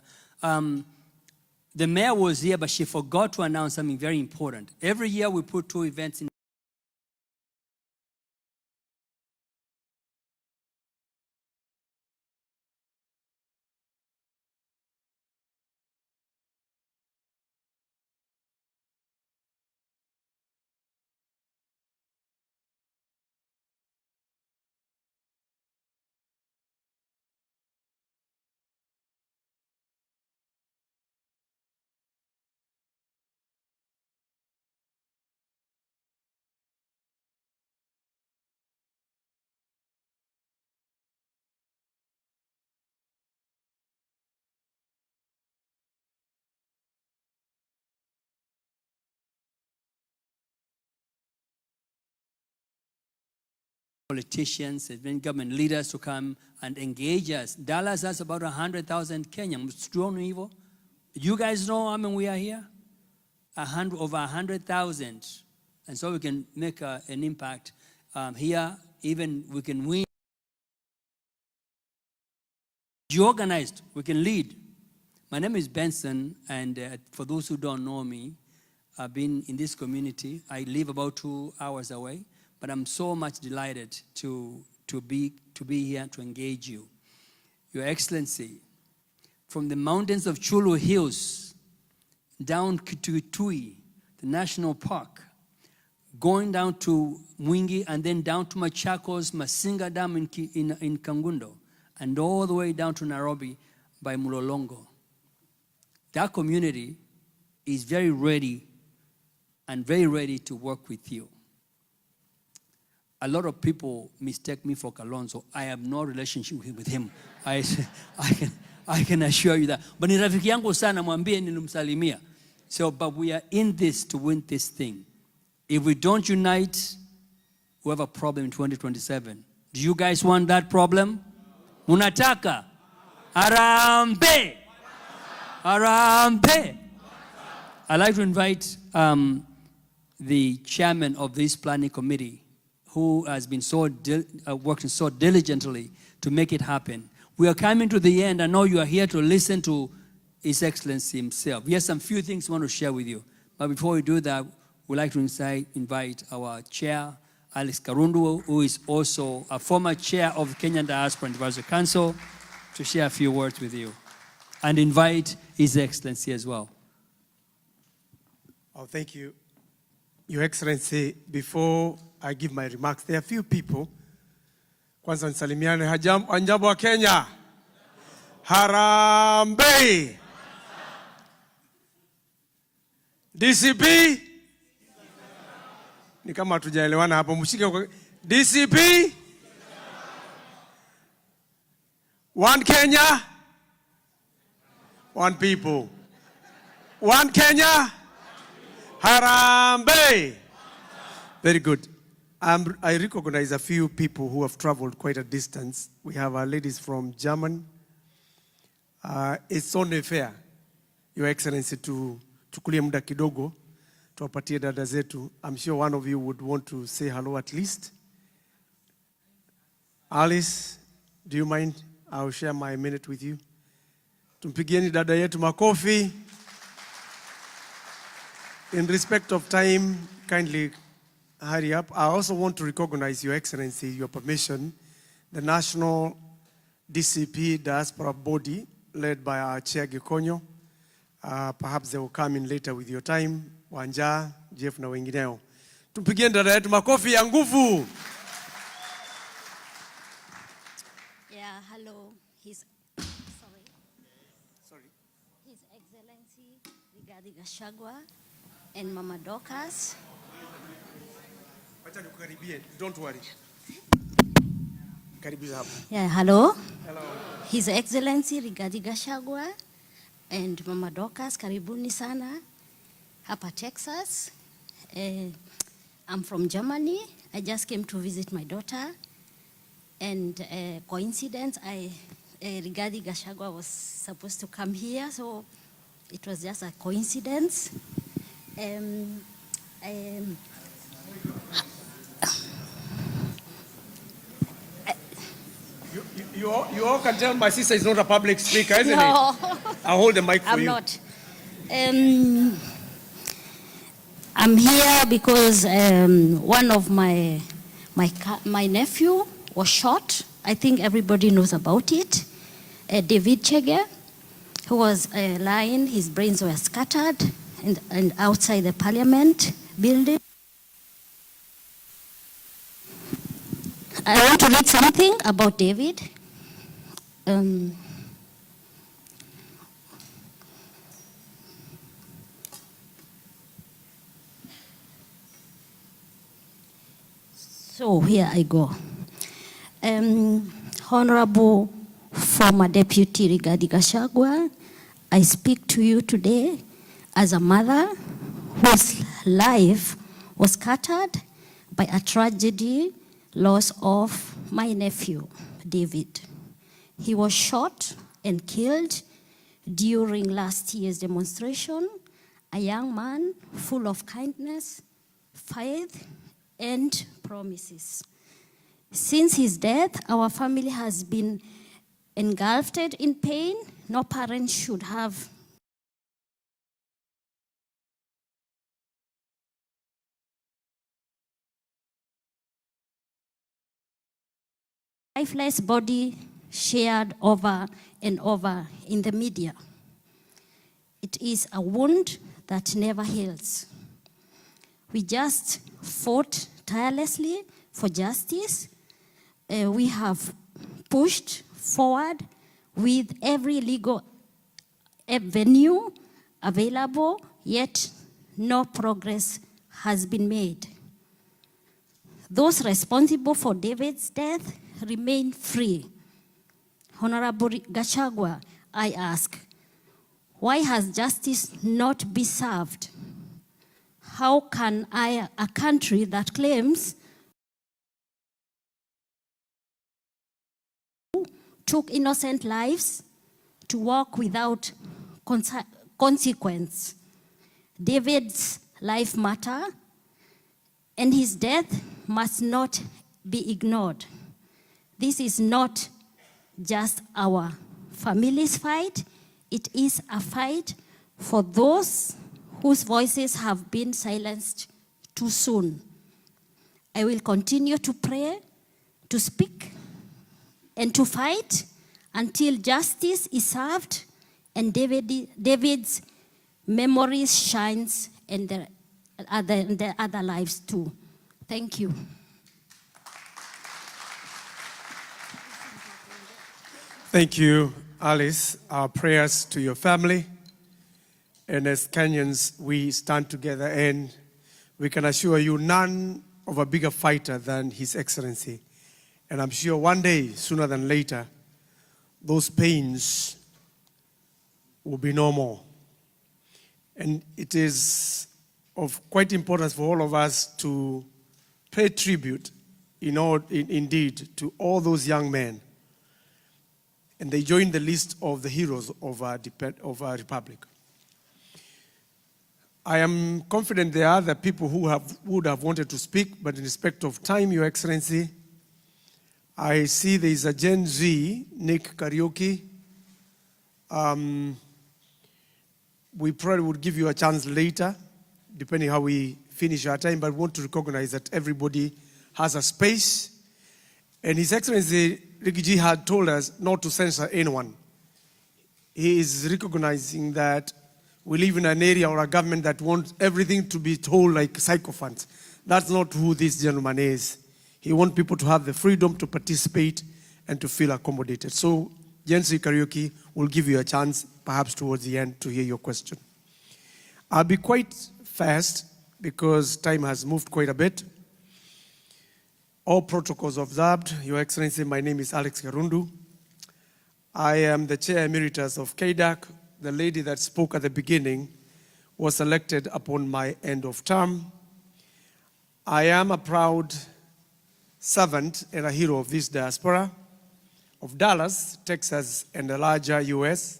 The mayor was here, but she forgot to announce something very important. Every year we put 2 events in. Politicians and government leaders to come and engage us. Dallas has about 100,000 Kenyans. Strong evil. You guys know how many we are here? Over 100,000. And so we can make an impact here. Even we can win. You organized, we can lead. My name is Benson, and for those who don't know me, I've been in this community. I live about 2 hours away. But I'm so much delighted to be here to engage you. Your Excellency, from the mountains of Chulu Hills down to Tui, the national park, going down to Mwingi and then down to Machakos, Masinga Dam in Kangundo, and all the way down to Nairobi by Mulolongo. That community is very ready to work with you. A lot of people mistake me for Kalonzo. I have no relationship with him. I can assure you that. But ni rafiki yangu sana, mwambie nilimsalimia. So, but we are in this to win this thing. If we don't unite, we have a problem in 2027. Do you guys want that problem? Munataka? Arambe! Arambe! I'd like to invite the chairman of this planning committee, who has been working so diligently to make it happen. We are coming to the end. I know you are here to listen to His Excellency himself. We have some few things we want to share with you. But before we do that, we'd like to invite our chair, Alex Karundu, who is also a former chair of the Kenyan Diaspora Advisory Council, to share a few words with you. and invite His Excellency as well. Oh, thank you. Your Excellency, before I give my remarks, there are a few people. Kwanza nisalimiane, anjambo wa Kenya. Harambee. DCP. Ni kama hatujaelewana hapo, mshike kwa DCP. One Kenya. One people. One Kenya. Harambee. Very good. I recognize a few people who have traveled quite a distance. We have our ladies from Germany. It's only fair, Your Excellency, tuchukulie muda kidogo tuwapatie dada zetu. I'm sure one of you would want to say hello at least. Alice, do you mind? I'll share my minute with you. Tumpigieni dada yetu makofi. In respect of time, kindly hurry up. I also want to recognize, Your Excellency, your permission, the National DCP Diaspora Body, led by our Chair Gikonyo. Perhaps they will come in later with your time. Wanja, Jeff na wengineo. Tumpigieni dada yetu makofi ya nguvu. Yeah, hello. His Excellency Rigathi Gachagua and Mama Dorcas. Don't worry. Yeah, hello. Hello. His Excellency Rigathi Gachagua and Mama Dorcas, karibuni sana hapa Texas. I'm from Germany. I just came to visit my daughter. And coincidence, Rigathi Gachagua was supposed to come here, so it was just a coincidence. You all can tell my sister is not a public speaker, isn't No. it? I'll hold the mic for I'm you. not. I'm here because one of my nephew was shot. I think everybody knows about it. David Chege, who was lying, his brains were scattered and outside the parliament building. I want to read something about David. So here I go. Honorable former Deputy Rigathi Gachagua, I speak to you today as a mother whose life was scattered by a tragedy, loss of my nephew, David. He was shot and killed during last year's demonstration, a young man full of kindness, faith, and promises. Since his death, our family has been engulfed in pain. No parent should have lifeless body shared over and over in the media. It is a wound that never heals. We just fought tirelessly for justice. We have pushed forward with every legal avenue available, yet no progress has been made. Those responsible for David's death remain free. Honorable Gachagua, I ask, why has justice not been served? How can a country that claims took innocent lives to walk without consequence? David's life matter, and his death must not be ignored. This is not just our family's fight, it is a fight for those whose voices have been silenced too soon. I will continue to pray, to speak, and to fight until justice is served and David's memories shines in their other lives too. Thank you. Thank you, Alice. Our prayers to your family. And as Kenyans, we stand together and we can assure you none of a bigger fighter than His Excellency. And I'm sure one day, sooner than later, those pains will be no more. And it is of quite importance for all of us to pay tribute, indeed, to all those young men. And they join the list of the heroes of our republic. I am confident there are other people who would have wanted to speak, but in respect of time, Your Excellency, I see there is a Gen Z, Nick Karaoke. We probably would give you a chance later, depending how we finish our time, but we want to recognize that everybody has a space. And His Excellency Rigiji had told us not to censor anyone. He is recognizing that we live in an area or a government that wants everything to be told like sycophants. That's not who this gentleman is. He wants people to have the freedom to participate and to feel accommodated. So, Gen Z Karaoke will give you a chance, perhaps towards the end, to hear your question. I'll be quite fast because time has moved quite a bit. All protocols observed. Your Excellency, my name is Alex Karundu. I am the Chair Emeritus of KDAC. The lady that spoke at the beginning was elected upon my end of term. I am a proud servant and a hero of this diaspora of Dallas, Texas, and the larger US.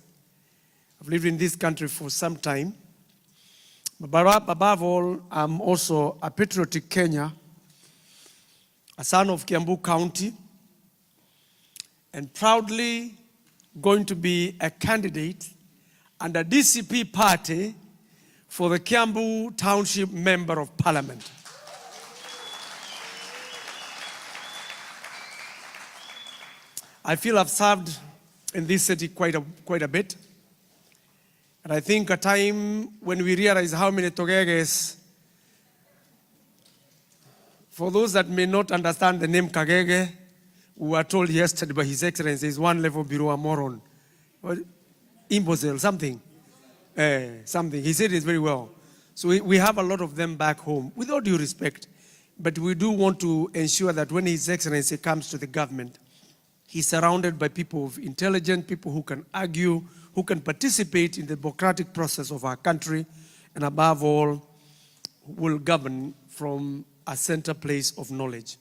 I've lived in this country for some time. But above all, I'm also a patriotic Kenyan, a son of Kiambu County, and proudly going to be a candidate and a DCP party for the Kiambu Township Member of Parliament. I feel I've served in this city quite a bit. And I think a time when we realize how many Togeges, for those that may not understand the name Kagege, we were told yesterday by His Excellency is one level below a moron. Imbecile, something. Something. He said it very well. So we have a lot of them back home, with all due respect. But we do want to ensure that when His Excellency comes to the government, he's surrounded by people of intelligence, people who can argue, who can participate in the democratic process of our country, and above all, will govern from a center place of knowledge.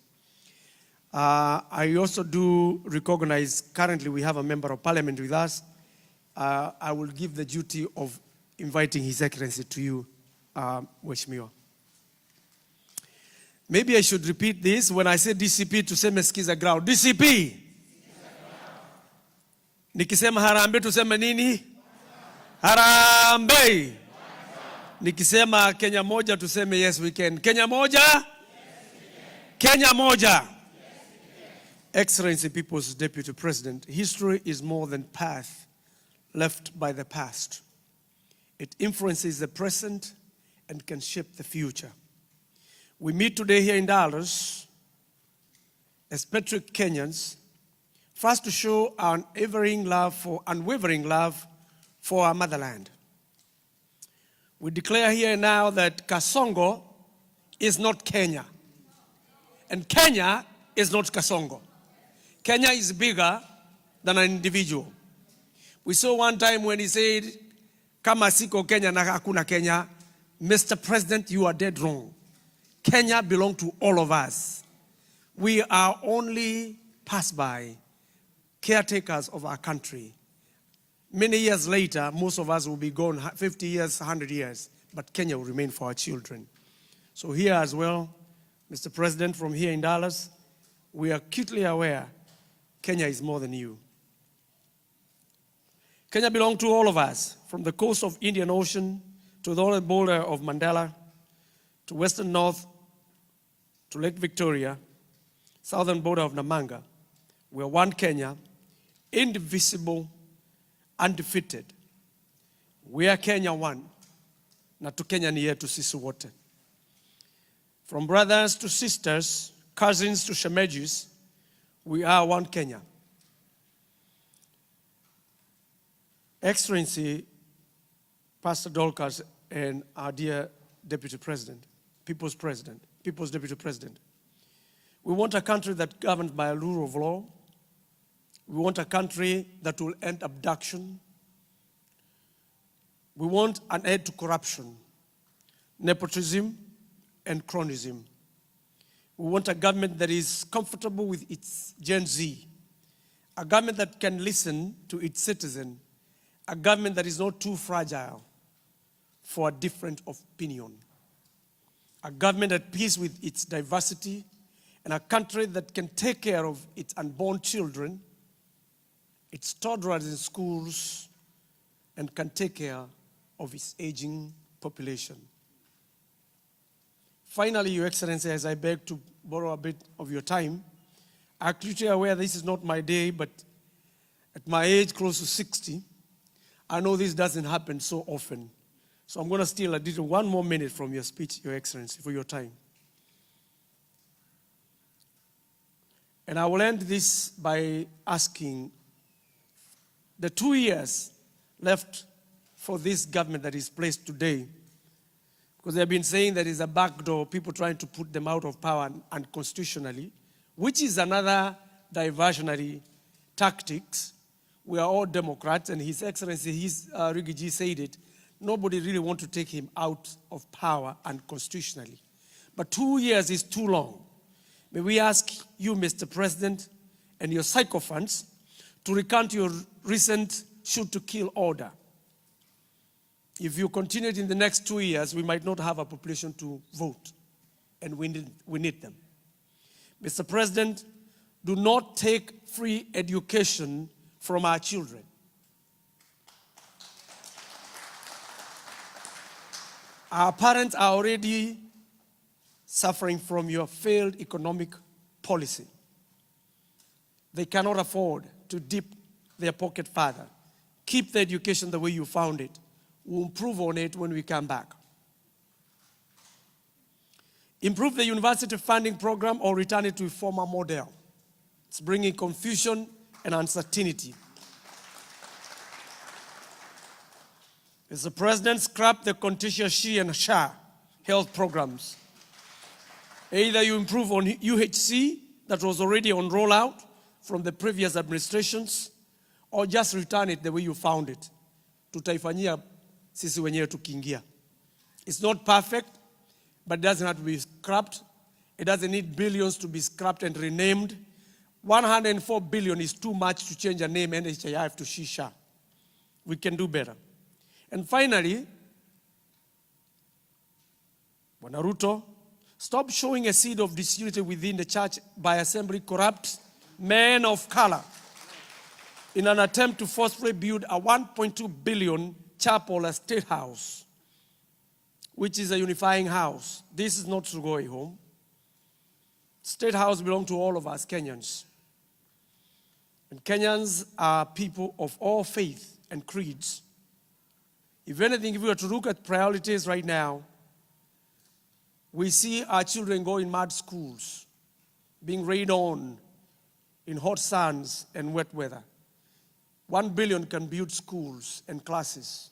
I also do recognize, currently we have a member of parliament with us. I will give the duty of inviting His Excellency to you, Mheshimiwa. Maybe I should repeat this. When I say DCP, tuseme sikiza ground. DCP! Nikisema harambe tuseme nini? Harambe! Nikisema Kenya moja tuseme yes we can. Kenya moja? Yes, we can. Kenya moja? Yes, we can. Excellency, People's Deputy President, history is more than path left by the past. It influences the present and can shape the future. We meet today here in Dallas as patriotic Kenyans, first to show our unwavering love for our motherland. We declare here now that Kasongo is not Kenya, and Kenya is not Kasongo. Kenya is bigger than an individual. We saw one time when he said, kama siko Kenya na hakuna Kenya, Mr. President, you are dead wrong. Kenya belongs to all of us. We are only pass-by, caretakers of our country. Many years later, most of us will be gone, 50 years, 100 years, but Kenya will remain for our children. So here as well, Mr. President, from here in Dallas, we are acutely aware Kenya is more than you. Kenya belongs to all of us, from the coast of Indian Ocean to the northern border of Mandela, to western north, to Lake Victoria, southern border of Namanga. We are one Kenya, indivisible, undefeated, We are Kenya one, na tu Kenya ni yetu sisi wote. From brothers to sisters, cousins to shemejis, we are one Kenya. Excellency, Pastor Dolcas, and our dear Deputy President, People's Deputy President. We want a country that's governed by a rule of law. We want a country that will end abduction. We want an end to corruption, nepotism, and cronyism. We want a government that is comfortable with its Gen Z, a government that can listen to its citizen, a government that is not too fragile for a different opinion, a government at peace with its diversity, and a country that can take care of its unborn children, its toddlers in schools, and can take care of its aging population. Finally, Your Excellency, as I beg to borrow a bit of your time, I'm acutely aware this is not my day, but at my age, close to 60, I know this doesn't happen so often. So I'm going to steal one more minute from your speech, Your Excellency, for your time. And I will end this by asking the 2 years left for this government that is placed today, because they have been saying there is a backdoor, people trying to put them out of power unconstitutionally, which is another diversionary tactics. We are all Democrats, and His Excellency, Rigiji said it, nobody really wants to take him out of power unconstitutionally. But 2 years is too long. May we ask you, Mr. President, and your sycophants to recount your recent shoot-to-kill order. If you continue it in the next 2 years, we might not have a population to vote, and we need them. Mr. President, do not take free education from our children. Our parents are already suffering from your failed economic policy. They cannot afford to dip their pocket further. Keep the education the way you found it. We'll improve on it when we come back. Improve the university funding program or return it to a former model. It's bringing confusion and uncertainty. Mr. President, scrap the contentious SHE and SHA health programs. Either you improve on UHC that was already on rollout from the previous administrations, or just return it the way you found it. Tutaifanyia sisi wenyewe tukiingia. It's not perfect, but it doesn't have to be scrapped. It doesn't need billions to be scrapped and renamed. 104 billion is too much to change a name NHIF to SHISHA. We can do better. And finally, Bwana Ruto, stop showing a seed of disunity within the church by assembling corrupt men of color in an attempt to forcefully build a 1.2 billion chapel, a state house, which is a unifying house. This is not Sugoi home. State house belongs to all of us Kenyans. And Kenyans are people of all faith and creeds. If anything, if we were to look at priorities right now, we see our children go in mud schools, being rained on in hot suns and wet weather. 1 billion can build schools and classes,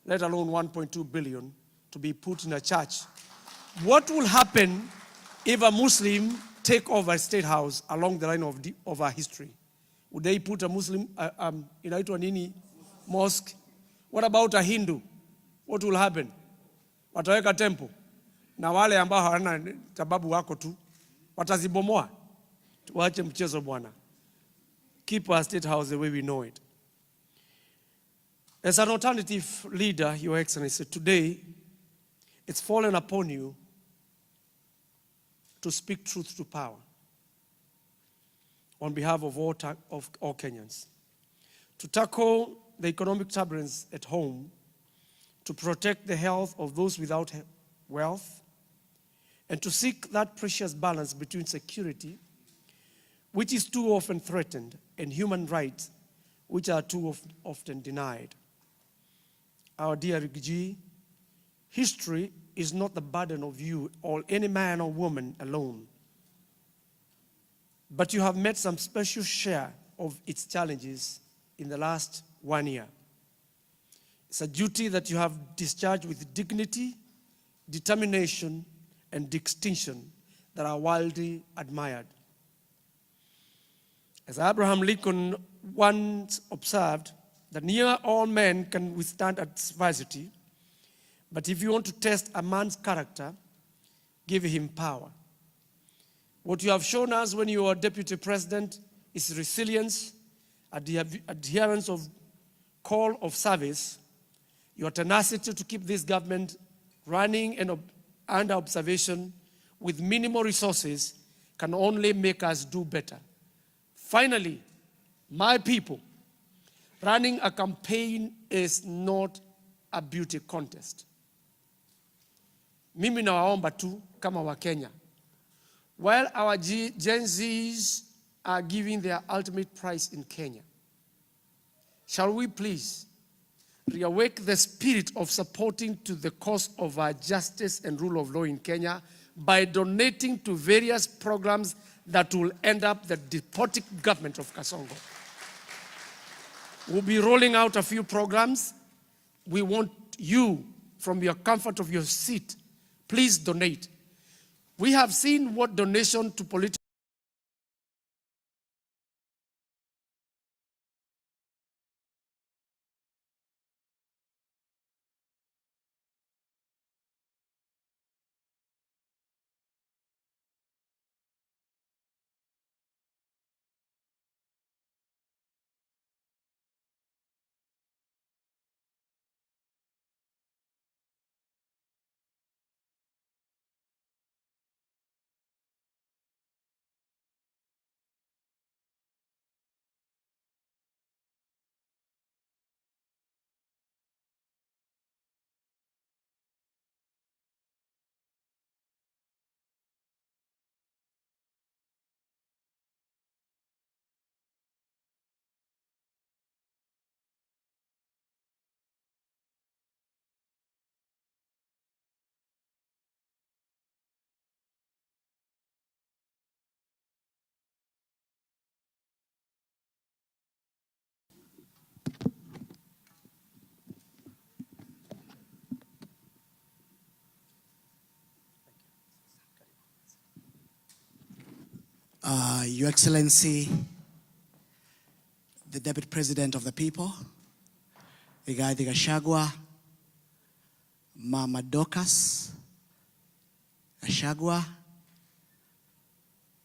let alone 1.2 billion to be put in a church. What will happen if a Muslim take over a state house along the line of our history? Would they put a Muslim, inaitwa nini, mosque? What about a Hindu? What will happen? Wataweka temple. Na wale ambao hawana sababu wako tu, watazibomoa. Tuache mchezo bwana. Keep our state house the way we know it. As an alternative leader, Your Excellency, today, it's fallen upon you to speak truth to power on behalf of all Kenyans, to tackle the economic turbulence at home, to protect the health of those without wealth, and to seek that precious balance between security, which is too often threatened, and human rights, which are too often denied. our dear Rigiji, history is not the burden of you or any man or woman alone, but you have met some special share of its challenges in the last 1 year. It's a duty that you have discharged with dignity, determination, and distinction that are widely admired. As Abraham Lincoln once observed, that near all men can withstand adversity, but if you want to test a man's character, give him power. What you have shown us when you were deputy president is resilience, adherence of call of service, your tenacity to keep this government running and under observation with minimal resources can only make us do better. Finally, my people, running a campaign is not a beauty contest. Mimi nawaomba tu kama Wakenya, while our Gen Zs are giving their ultimate prize in Kenya, shall we please reawake the spirit of supporting to the cause of our justice and rule of law in Kenya by donating to various programs that will end up the despotic government of Kasongo. We'll be rolling out a few programs. We want you, from your comfort of your seat, please donate. We have seen what donation to political Your Excellency, the Deputy President of the People, Rigathi Gachagua, Mama Dorcas Gachagua,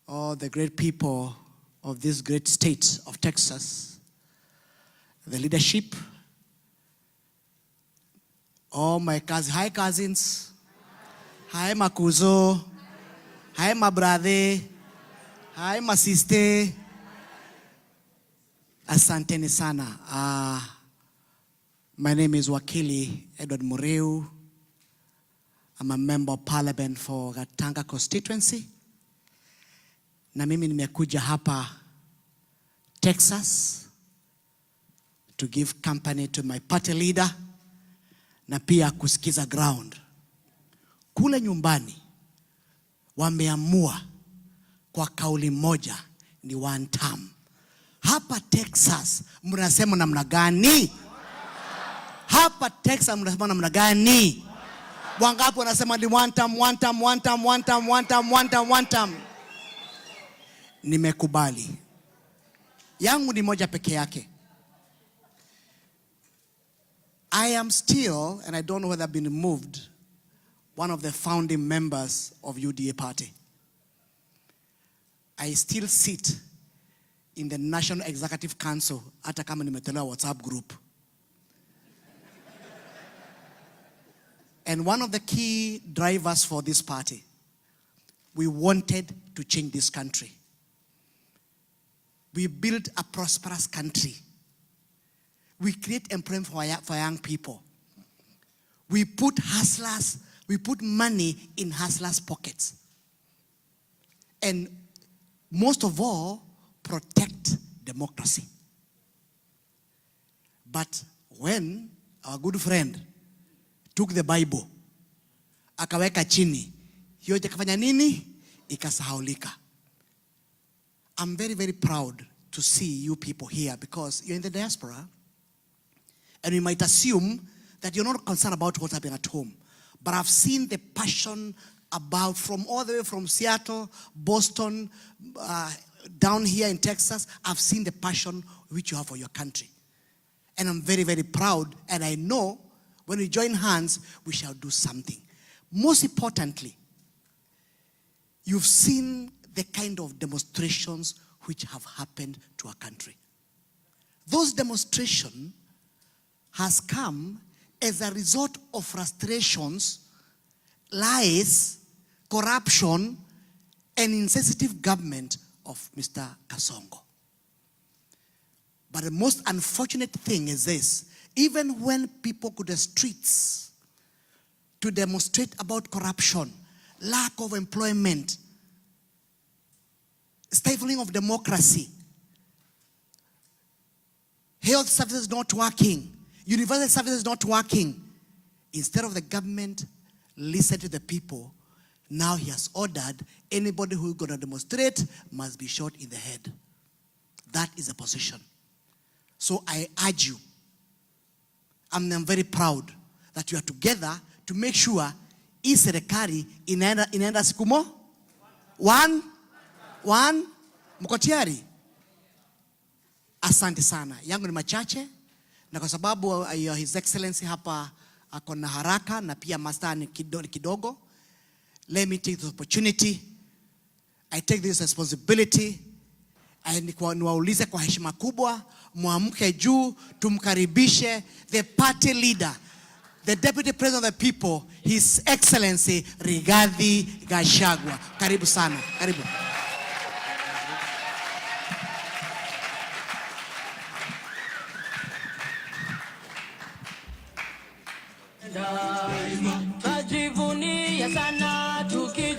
all the great people of this great state of Texas, the leadership, all my cousins, hi cousins, hi Makuzo, hi my brother, hi my sister. Asanteni sana. My name is Wakili Edward Mureu. I'm a member of parliament for Gatanga constituency. Na mimi nimekuja hapa Texas to give company to my party leader na pia kusikiza ground. Kule nyumbani wameamua kwa kauli moja ni one term. Hapa Texas mnasema namna gani? Hapa Texas mnasema namna gani? Wangapi wanasema ni one term, one term, one term, one term, one term, one term, one term? Nimekubali. Yangu ni moja peke yake. I am still, and I don't know whether I've been removed, one of the founding members of UDA party. I still sit in the National Executive Council, hata kama nimetolewa WhatsApp group. And one of the key drivers for this party, we wanted to change this country. We build a prosperous country. We create employment for young people. We put hustlers, we put money in hustlers' pockets. And most of all, protect democracy. But when our good friend took the Bible, akaweka chini. Yote kafanya nini? Ikasahaulika. I'm very, very proud to see you people here because you're in the diaspora. And we might assume that you're not concerned about what's happening at home. But I've seen the passion about from all the way from Seattle, Boston, down here in Texas. I've seen the passion which you have for your country. And I'm very, very proud. And I know when we join hands, we shall do something. Most importantly, you've seen the kind of demonstrations which have happened to our country. Those demonstrations has come as a result of frustrations, lies, corruption, and insensitive government of Mr. Kasongo. But the most unfortunate thing is this: even when people go to the streets to demonstrate about corruption, lack of employment, stifling of democracy, health services not working, universal services not working, instead of the government listen to the people, now he has ordered anybody who is going to demonstrate must be shot in the head. That is the position. So I urge you, I'm very proud that you are together to make sure hii serikali inaenda siku mo? One, mko tayari? Asante sana. Yangu ni machache, na kwa sababu His Excellency hapa ako na haraka na pia master ni kidogo, let me take this opportunity. I take this responsibility. Niwaulize kwa heshima kubwa, muamke juu, tumkaribishe the party leader, the deputy president of the people, His Excellency Rigathi Gachagua. Karibu sana. Karibu.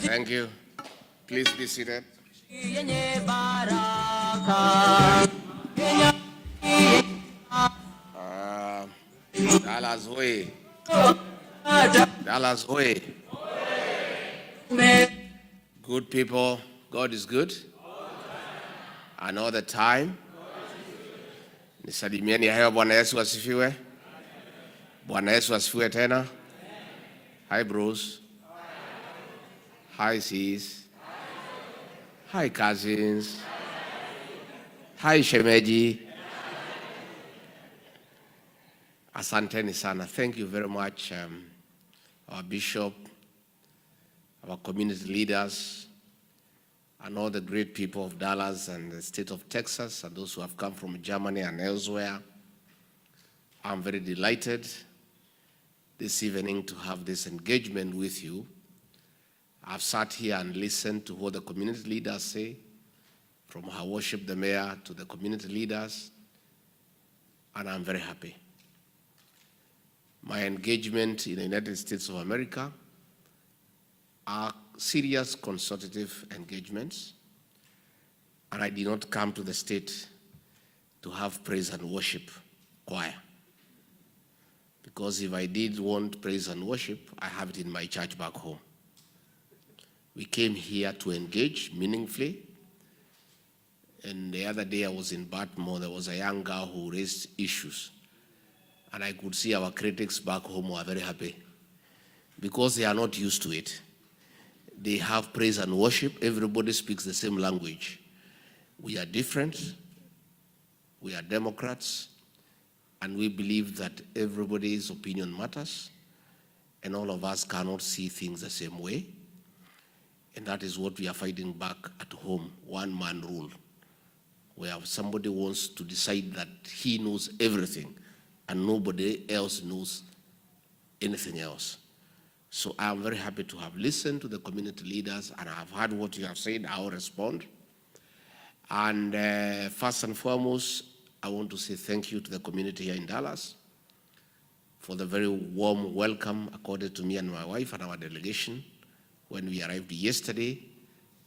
Thank you. Please be seated. Dallas way. Dallas way. Good people, God is good. And all the time. Nisalimieni hayo. Bwana Yesu asifiwe. Bwana Yesu asifiwe tena. Hi bros. Hi sis. Hi cousins. Hi shemeji. Asanteni sana. Thank you very much, our bishop, our community leaders, and all the great people of Dallas and the state of Texas, and those who have come from Germany and elsewhere. I'm very delighted this evening to have this engagement with you. I've sat here and listened to what the community leaders say, from her worship, the mayor, to the community leaders, and I'm very happy. My engagement in the United States of America are serious consultative engagements, and I did not come to the state to have praise and worship choir. Because if I did want praise and worship, I have it in my church back home. We came here to engage meaningfully. And the other day I was in Baltimore, there was a young girl who raised issues. And I could see our critics back home were very happy because they are not used to it. They have praise and worship. Everybody speaks the same language. We are different. We are Democrats. And we believe that everybody's opinion matters. And all of us cannot see things the same way. And that is what we are fighting back at home, one-man rule, where somebody wants to decide that he knows everything and nobody else knows anything else. So I am very happy to have listened to the community leaders, and I have heard what you have said. I will respond. And first and foremost, I want to say thank you to the community here in Dallas for the very warm welcome accorded to me and my wife and our delegation. When we arrived yesterday,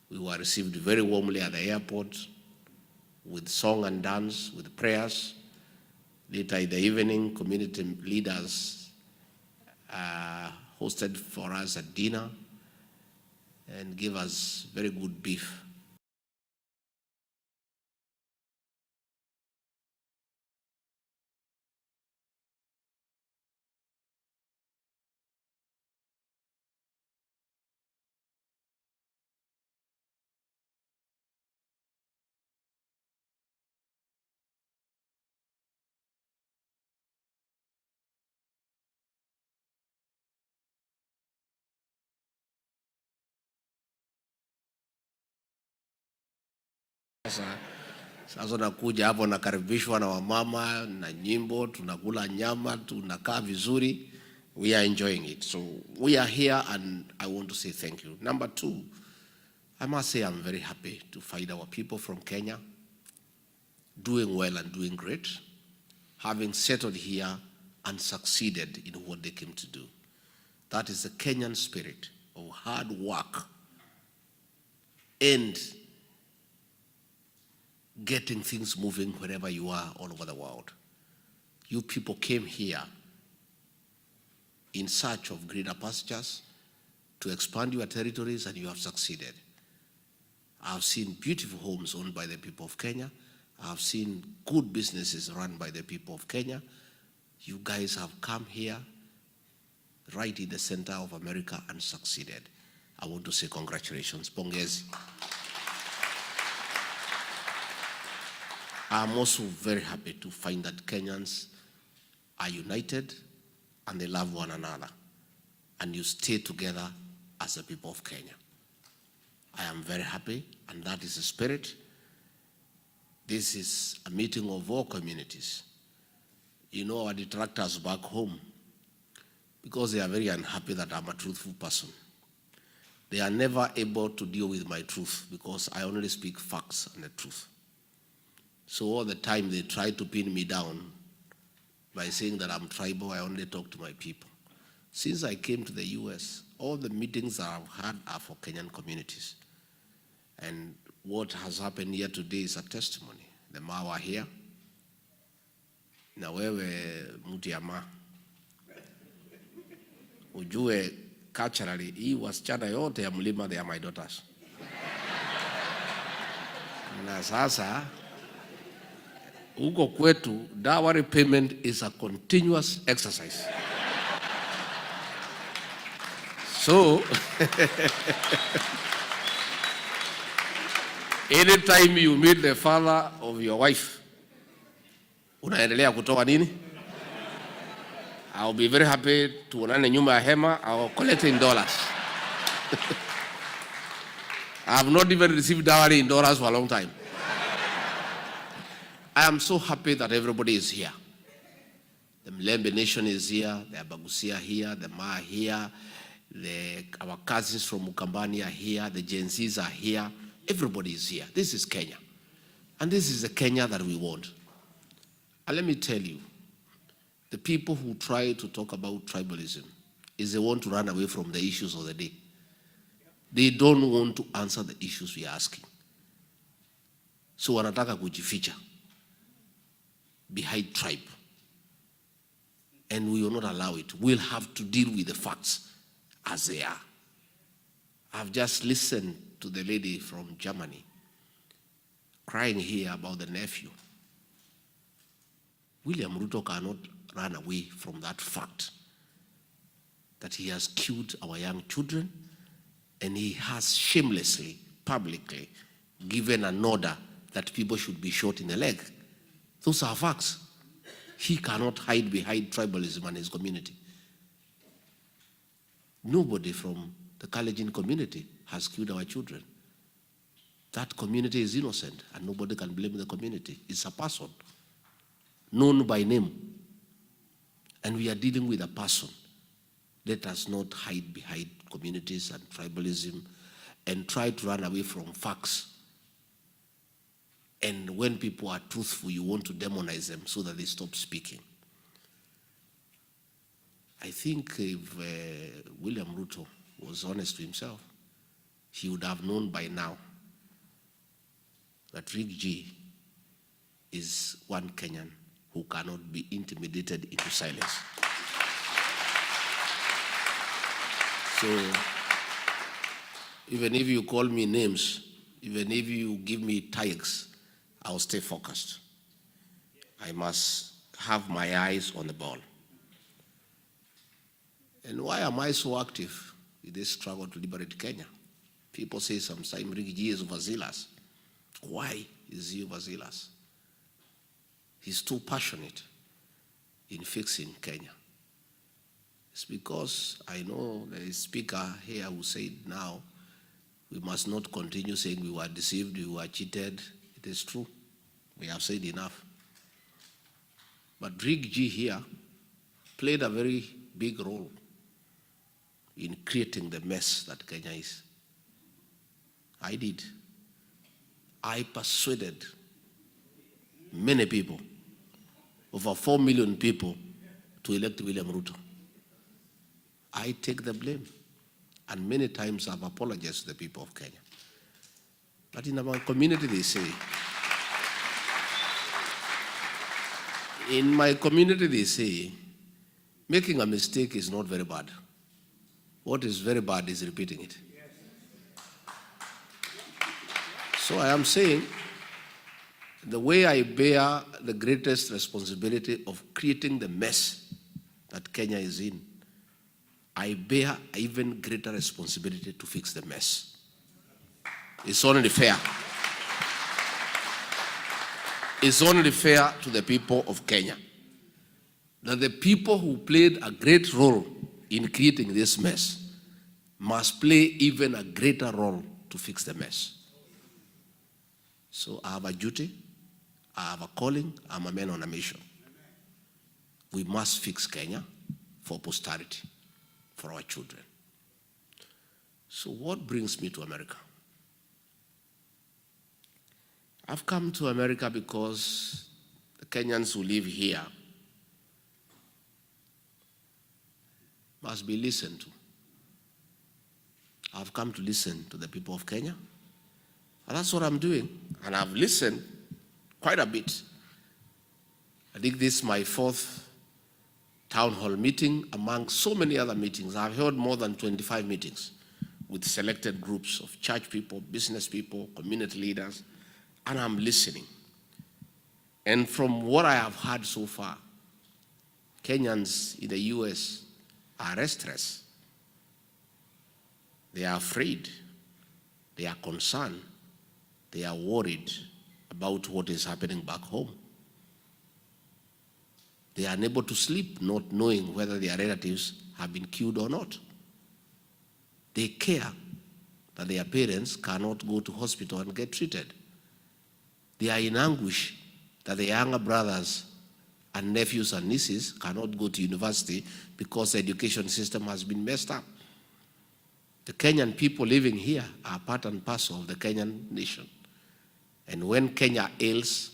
we were received very warmly at the airport with song and dance, with prayers. Later in the evening, community leaders hosted for us a dinner and gave us very good beef. Sasa nakuja hapo nakaribishwa na wamama na nyimbo, tunakula nyama, tunakaa vizuri. We are enjoying it. So we are here and I want to say thank you. Number two, I must say I'm very happy to find our people from Kenya doing well and doing great, having settled here and succeeded in what they came to do. That is the Kenyan spirit of hard work and getting things moving wherever you are all over the world. You people came here in search of greener pastures to expand your territories, and you have succeeded. I've seen beautiful homes owned by the people of Kenya. I've seen good businesses run by the people of Kenya. You guys have come here right in the center of America and succeeded. I want to say congratulations. Pongezi. I'm also very happy to find that Kenyans are united and they love one another, and you stay together as the people of Kenya. I am very happy, and that is the spirit. This is a meeting of all communities. You know, our detractors back home, because they are very unhappy that I'm a truthful person, they are never able to deal with my truth because I only speak facts and the truth. So all the time they try to pin me down by saying that I'm tribal, I only talk to my people. Since I came to the US, all the meetings that I've had are for Kenyan communities. And what has happened here today is a testimony. The Mawa here, na wewe mutiama, ujue culturally, hii wasichana yote ya mlima, they are my daughters. Na sasa, huko kwetu, dowry payment is a continuous exercise. So, anytime you meet the father of your wife, unaendelea kutoa nini? I'll be very happy tuonane nyuma ya hema. I'll collect in dollars. I have not even received dowry in dollars for a long time. I am so happy that everybody is here. The Mlembe Nation is here, the Abagusia here, the Maa here, our cousins from Mukambani are here, the Gen Zs are here. Everybody is here. This is Kenya. And this is the Kenya that we want. And let me tell you, the people who try to talk about tribalism is they want to run away from the issues of the day. They don't want to answer the issues we are asking. So wanataka kujificha behind tribe. And we will not allow it. We'll have to deal with the facts as they are. I've just listened to the lady from Germany crying here about the nephew. William Ruto cannot run away from that fact that he has killed our young children, and he has shamelessly, publicly given an order that people should be shot in the leg. Those are facts. He cannot hide behind tribalism and his community. Nobody from the Kalenjin community has killed our children. That community is innocent, and nobody can blame the community. It's a person known by name. And we are dealing with a person. Let us not hide behind communities and tribalism and try to run away from facts. And when people are truthful, you want to demonize them so that they stop speaking. I think if William Ruto was honest to himself, he would have known by now that Rick G is one Kenyan who cannot be intimidated into silence. So even if you call me names, even if you give me tags, I'll stay focused. I must have my eyes on the ball. And why am I so active in this struggle to liberate Kenya? People say sometimes Rigathi is overzealous. Why is he overzealous? He's too passionate in fixing Kenya. It's because I know there is a speaker here who said now we must not continue saying we were deceived, we were cheated. It is true. We have said enough. But Rigathi here played a very big role in creating the mess that Kenya is. I did. I persuaded many people, over 4 million people, to elect William Ruto. I take the blame. And many times I've apologized to the people of Kenya. But in our community, they say, making a mistake is not very bad. What is very bad is repeating it. So I am saying, the way I bear the greatest responsibility of creating the mess that Kenya is in, I bear even greater responsibility to fix the mess. It's only fair. It's only fair to the people of Kenya that the people who played a great role in creating this mess must play even a greater role to fix the mess. So I have a duty, I have a calling, I'm a man on a mission. We must fix Kenya for posterity, for our children. So what brings me to America? I've come to America because the Kenyans who live here must be listened to. I've come to listen to the people of Kenya, and that's what I'm doing. And I've listened quite a bit. I think this is my 4th town hall meeting among so many other meetings. I've held more than 25 meetings with selected groups of church people, business people, community leaders, and I'm listening. And from what I have heard so far, Kenyans in the US are restless. They are afraid. They are concerned. They are worried about what is happening back home. They are unable to sleep, not knowing whether their relatives have been killed or not. They care that their parents cannot go to hospital and get treated. They are in anguish that their younger brothers and nephews and nieces cannot go to university because the education system has been messed up. The Kenyan people living here are part and parcel of the Kenyan nation. And when Kenya ails,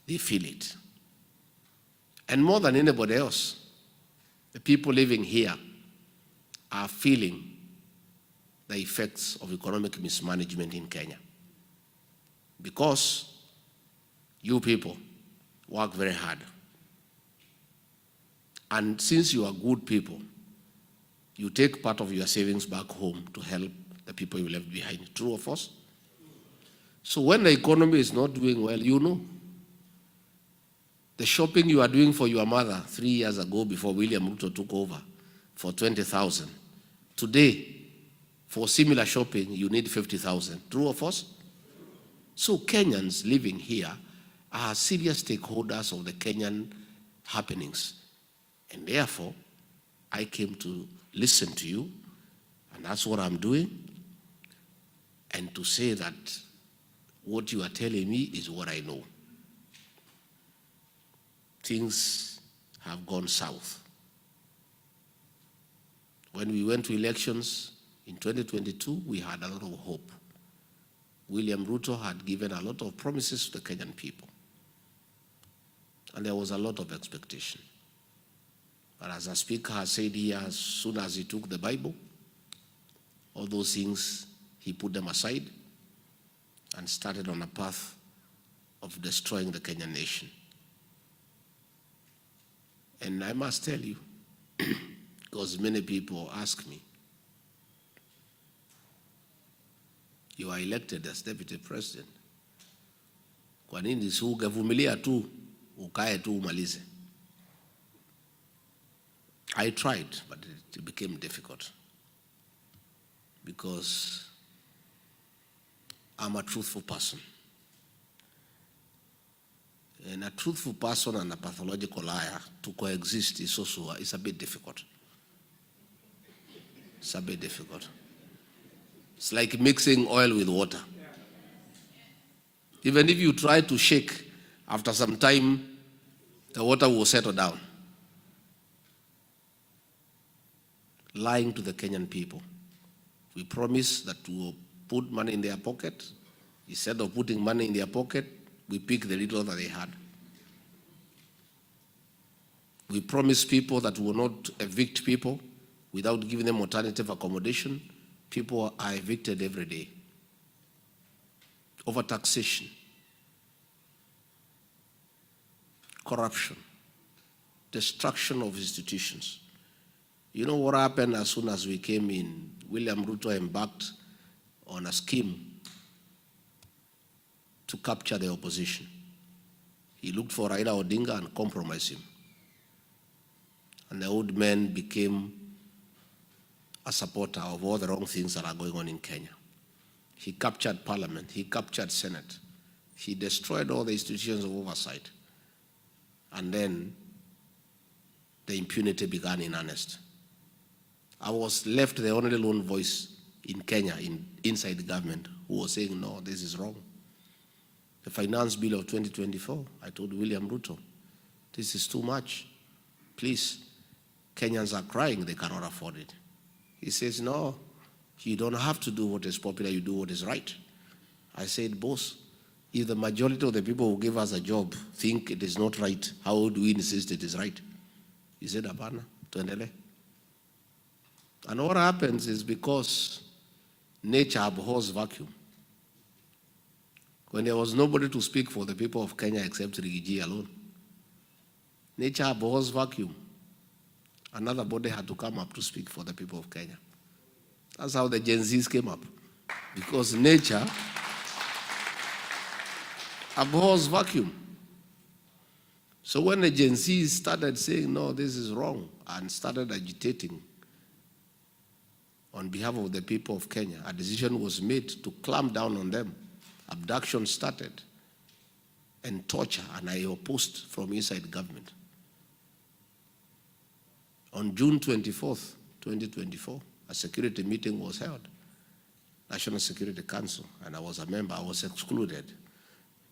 they feel it. And more than anybody else, the people living here are feeling the effects of economic mismanagement in Kenya. Because you people work very hard. And since you are good people, you take part of your savings back home to help the people you left behind. True or false? So when the economy is not doing well, you know, the shopping you are doing for your mother 3 years ago before William Ruto took over for 20,000, today, for similar shopping, you need 50,000. True or false? So Kenyans living here are serious stakeholders of the Kenyan happenings. And therefore, I came to listen to you, and that's what I'm doing, and to say that what you are telling me is what I know. Things have gone south. When we went to elections in 2022, we had a lot of hope. William Ruto had given a lot of promises to the Kenyan people. And there was a lot of expectation. But as a speaker has said here, as soon as he took the Bible, all those things, he put them aside and started on a path of destroying the Kenyan nation. And I must tell you, because many people ask me, you are elected as deputy president, kwa nini si ungevumilia tu, ukae tu umalize? I tried, but it became difficult because I'm a truthful person. And a truthful person and a pathological liar to coexist is also it's a bit difficult. It's a bit difficult. It's like mixing oil with water. Even if you try to shake, after some time, the water will settle down. Lying to the Kenyan people. We promise that we will put money in their pocket. Instead of putting money in their pocket, we pick the little that they had. We promise people that we will not evict people without giving them alternative accommodation. People are evicted every day. Overtaxation, corruption, destruction of institutions. You know what happened as soon as we came in? William Ruto embarked on a scheme to capture the opposition. He looked for Raila Odinga and compromised him. And the old man became a supporter of all the wrong things that are going on in Kenya. He captured parliament, he captured Senate. He destroyed all the institutions of oversight. And then the impunity began in earnest. I was left the only lone voice in Kenya, inside the government, who was saying, no, this is wrong. The finance bill of 2024, I told William Ruto, this is too much. Please, Kenyans are crying, they cannot afford it. He says, no, you don't have to do what is popular, you do what is right. I said, boss, if the majority of the people who give us a job think it is not right, how do we insist it is right? He said, Abana, tuendele. And what happens is because nature abhors vacuum. When there was nobody to speak for the people of Kenya except Rigiji alone, nature abhors vacuum. Another body had to come up to speak for the people of Kenya. That's how the Gen Zs came up. Because nature abhors vacuum. So when the Gen Zs started saying, no, this is wrong, and started agitating on behalf of the people of Kenya, a decision was made to clamp down on them. Abduction started, and torture, and I opposed from inside government. On June 24th, 2024, a security meeting was held, National Security Council, and I was a member. I was excluded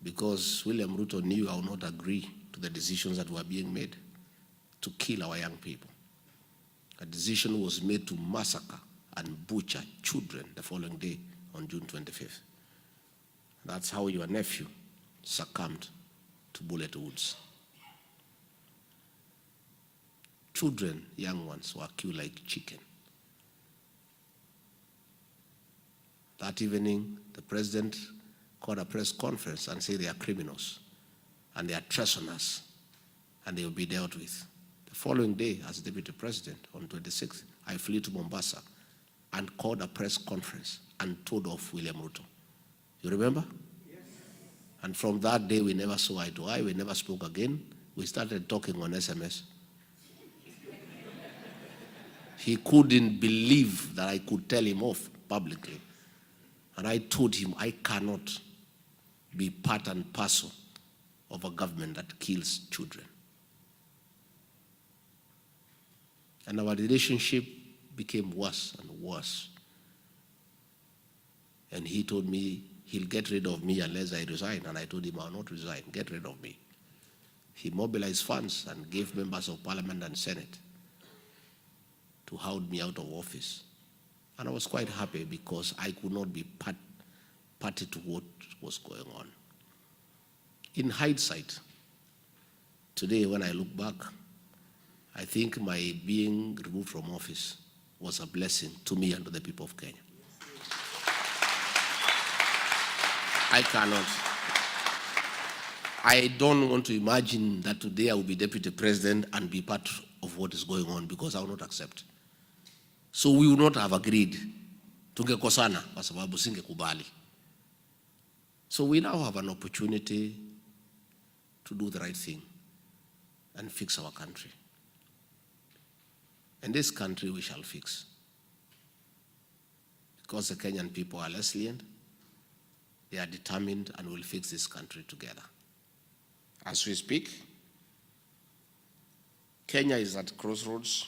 because William Ruto knew I would not agree to the decisions that were being made to kill our young people. A decision was made to massacre and butcher children the following day on June 25th. That's how your nephew succumbed to bullet wounds. Children, young ones, were killed like chicken. That evening, the president called a press conference and said they are criminals and they are treasoners and they will be dealt with. The following day, as deputy president, on 26th, I flew to Mombasa and called a press conference and told off William Ruto. You remember? Yes. And from that day, we never saw eye to eye. We never spoke again. We started talking on SMS. He couldn't believe that I could tell him off publicly. And I told him I cannot be part and parcel of a government that kills children. And our relationship became worse and worse. And he told me he'll get rid of me unless I resign. And I told him I'll not resign, get rid of me. He mobilized funds and gave members of parliament and senate to hold me out of office. And I was quite happy because I could not be party to what was going on. In hindsight, today when I look back, I think my being removed from office was a blessing to me and to the people of Kenya. I don't want to imagine that today I will be deputy president and be part of what is going on because I will not accept. So we would not have agreed. Tungekosana kwa sababu singekubali. So we now have an opportunity to do the right thing and fix our country. And this country we shall fix. Because the Kenyan people are resilient, they are determined, and will fix this country together. As we speak, Kenya is at crossroads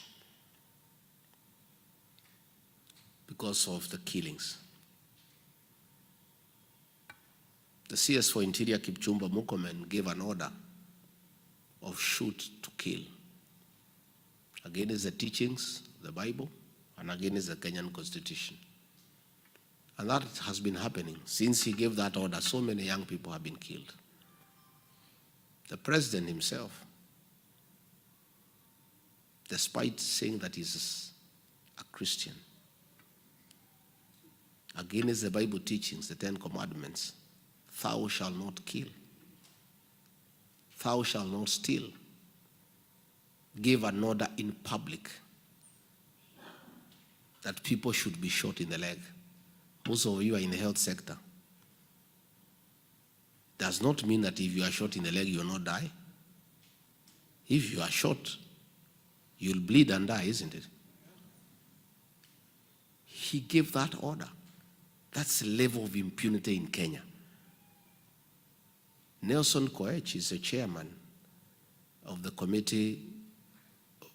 because of the killings. The CS for Interior, Kipchumba Murkomen, gave an order of shoot to kill against the teachings, the Bible, and against the Kenyan Constitution. And that has been happening. Since he gave that order, so many young people have been killed. The president himself, despite saying that he's a Christian, against the Bible teachings, the 10 Commandments, thou shalt not kill, thou shalt not steal, gave an order in public that people should be shot in the leg. Most of you are in the health sector. Does not mean that if you are shot in the leg, you will not die. If you are shot, you'll bleed and die, isn't it? He gave that order. That's the level of impunity in Kenya. Nelson Koech is the chairman of the Committee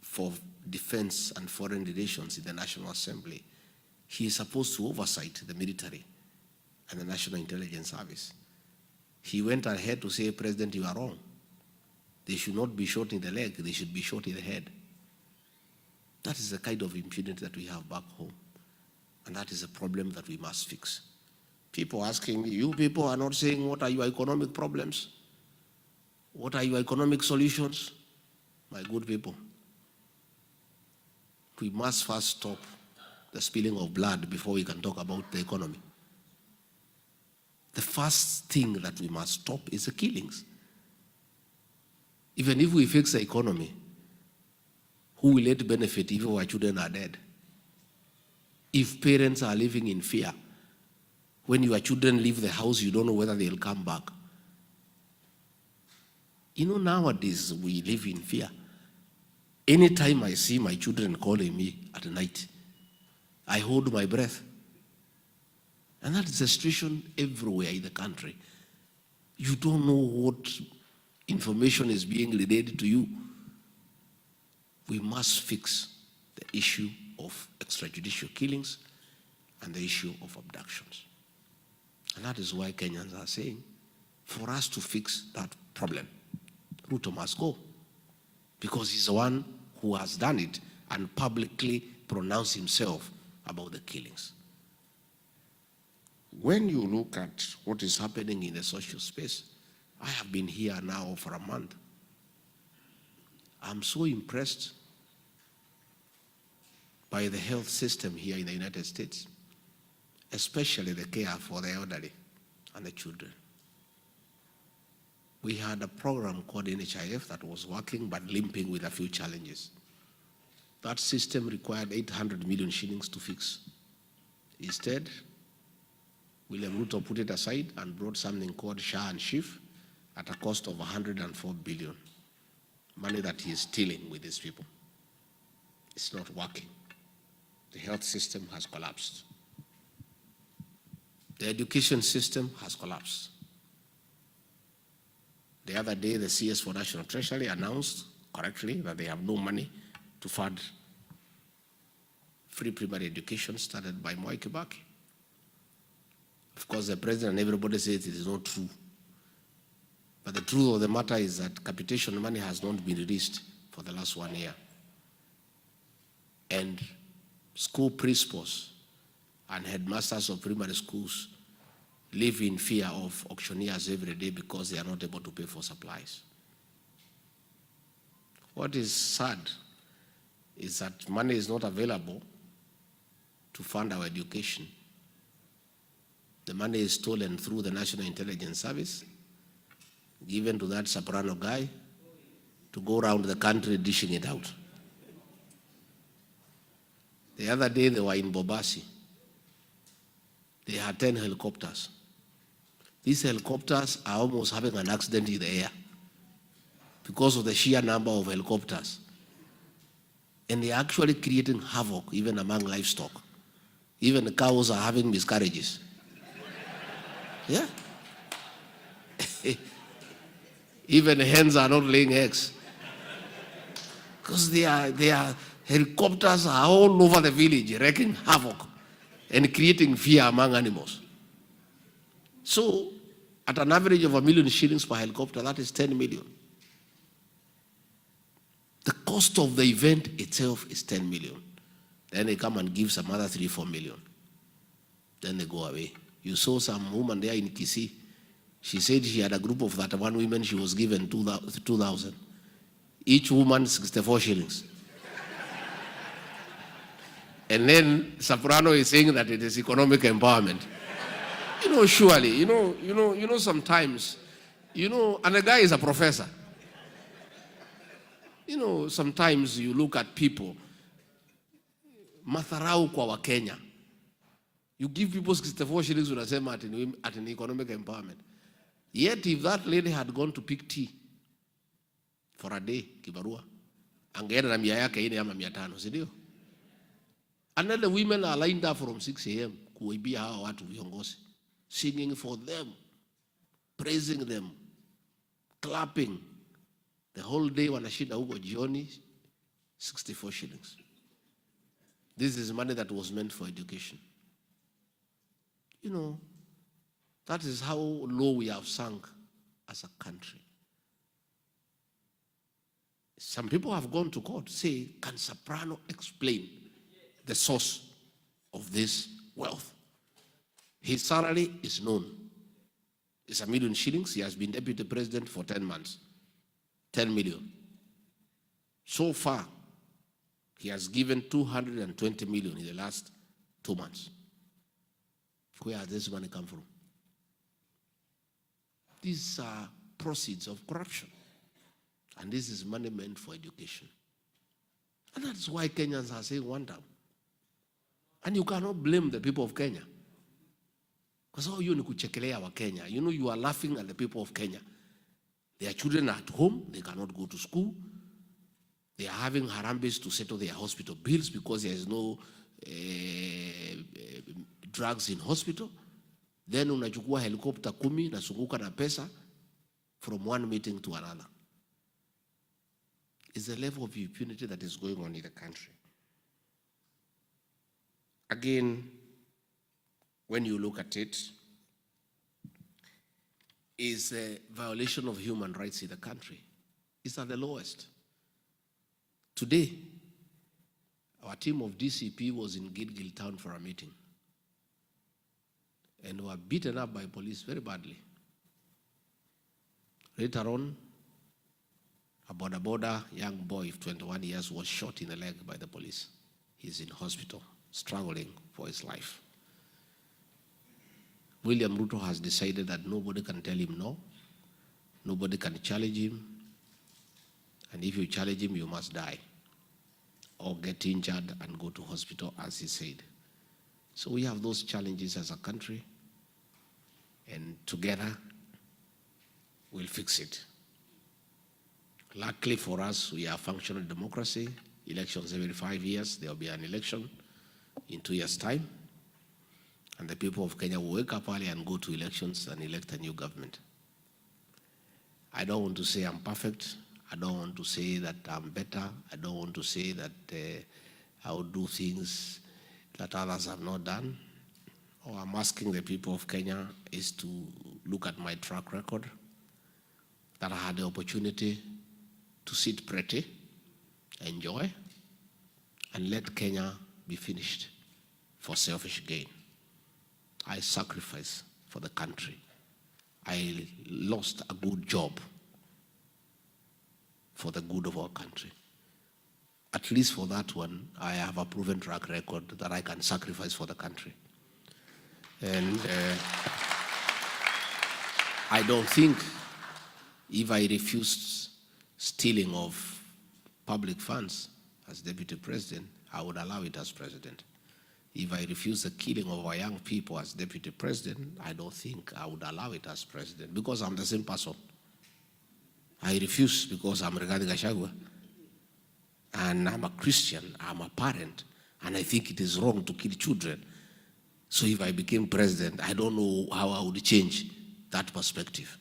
for Defense and Foreign Relations in the National Assembly. He is supposed to oversight the military and the National Intelligence Service. He went ahead to say, President, you are wrong. They should not be shot in the leg, they should be shot in the head. That is the kind of impunity that we have back home. And that is a problem that we must fix. People asking me, you people are not saying what are your economic problems? What are your economic solutions? My good people, we must first stop the spilling of blood before we can talk about the economy. The first thing that we must stop is the killings. Even if we fix the economy, who will it benefit if our children are dead? If parents are living in fear, when your children leave the house, you don't know whether they'll come back. You know, nowadays we live in fear. Anytime I see my children calling me at night, I hold my breath. And that is the situation everywhere in the country. You don't know what information is being relayed to you. We must fix the issue of extrajudicial killings and the issue of abductions. And that is why Kenyans are saying, for us to fix that problem, Ruto must go. Because he's the one who has done it and publicly pronounced himself about the killings. When you look at what is happening in the social space, I have been here now for a month. I'm so impressed by the health system here in the United States, especially the care for the elderly and the children. We had a program called NHIF that was working but limping with a few challenges. That system required 800 million shillings to fix. Instead, William Ruto put it aside and brought something called SHA and SHIF at a cost of 104 billion. Money that he is stealing with these people. It's not working. The health system has collapsed. The education system has collapsed. The other day, the CS for National Treasury announced correctly that they have no money to fund free primary education started by Mwai Kibaki. Of course, the president and everybody says it is not true. But the truth of the matter is that capitation money has not been released for the last 1 year. And school principals and headmasters of primary schools live in fear of auctioneers every day because they are not able to pay for supplies. What is sad is that money is not available to fund our education. The money is stolen through the National Intelligence Service, given to that soprano guy to go around the country dishing it out. The other day they were in Bobasi. They had 10 helicopters. These helicopters are almost having an accident in the air because of the sheer number of helicopters. And they're actually creating havoc even among livestock. Even the cows are having miscarriages. Yeah. Even hens are not laying eggs. Because their helicopters are all over the village, wreaking havoc and creating fear among animals. So, at an average of 1 million shillings per helicopter, that is 10 million. The cost of the event itself is 10 million. Then they come and give some other 3-4 million. Then they go away. You saw some woman there in Kisii. She said she had a group of 31 women. She was given 2,000. Each woman 64 shillings. And then Soprano is saying that it is economic empowerment. Surely, sometimes, and the guy is a professor. Sometimes you look at people, matharau kwa Kenya. You give people 64 shillings unasema at an economic empowerment. Yet if that lady had gone to pick tea for a day, kibarua, angeenda na 100 yake 4 ama 500, si ndio? And then the women are lined up from 6 a.m. kuibia hawa watu viongozi, singing for them, praising them, clapping. The whole day wanashinda huko jioni, 64 shillings. This is money that was meant for education. That is how low we have sunk as a country. Some people have gone to court, say, can Soprano explain the source of this wealth? His salary is known. It's 1 million shillings. He has been deputy president for 10 months. 10 million. So far, he has given 220 million in the last 2 months. Where has this money come from? These are proceeds of corruption. And this is money meant for education. And that's why Kenyans are saying one time. And you cannot blame the people of Kenya. Because all you kuchekelea wa Kenya. You are laughing at the people of Kenya. Their children are at home, they cannot go to school. They are having harambes to settle their hospital bills because there is no drugs in hospital. Then unachukua helicopter 10 nasunguka na pesa from one meeting to another. It's the level of impunity that is going on in the country. Again, when you look at it, is a violation of human rights in the country. It's at the lowest. Today, our team of DCP was in Gilgil town for a meeting and were beaten up by police very badly. Later on, a border young boy of 21 years was shot in the leg by the police. He's in hospital, struggling for his life. William Ruto has decided that nobody can tell him no, nobody can challenge him, and if you challenge him, you must die or get injured and go to hospital, as he said. So we have those challenges as a country, and together we'll fix it. Luckily for us, we are a functional democracy. Elections every 5 years, there will be an election in 2 years' time. And the people of Kenya will wake up early and go to elections and elect a new government. I don't want to say I'm perfect. I don't want to say that I'm better. I don't want to say that I will do things that others have not done. All I'm asking the people of Kenya is to look at my track record, that I had the opportunity to sit pretty, enjoy, and let Kenya be finished for selfish gain. I sacrificed for the country. I lost a good job for the good of our country. At least for that one, I have a proven track record that I can sacrifice for the country. And I don't think if I refused stealing of public funds as deputy president, I would allow it as president. If I refuse the killing of our young people as deputy president, I don't think I would allow it as president because I'm the same person. I refuse because I'm regarding Gachagua. And I'm a Christian, I'm a parent, and I think it is wrong to kill children. So if I became president, I don't know how I would change that perspective.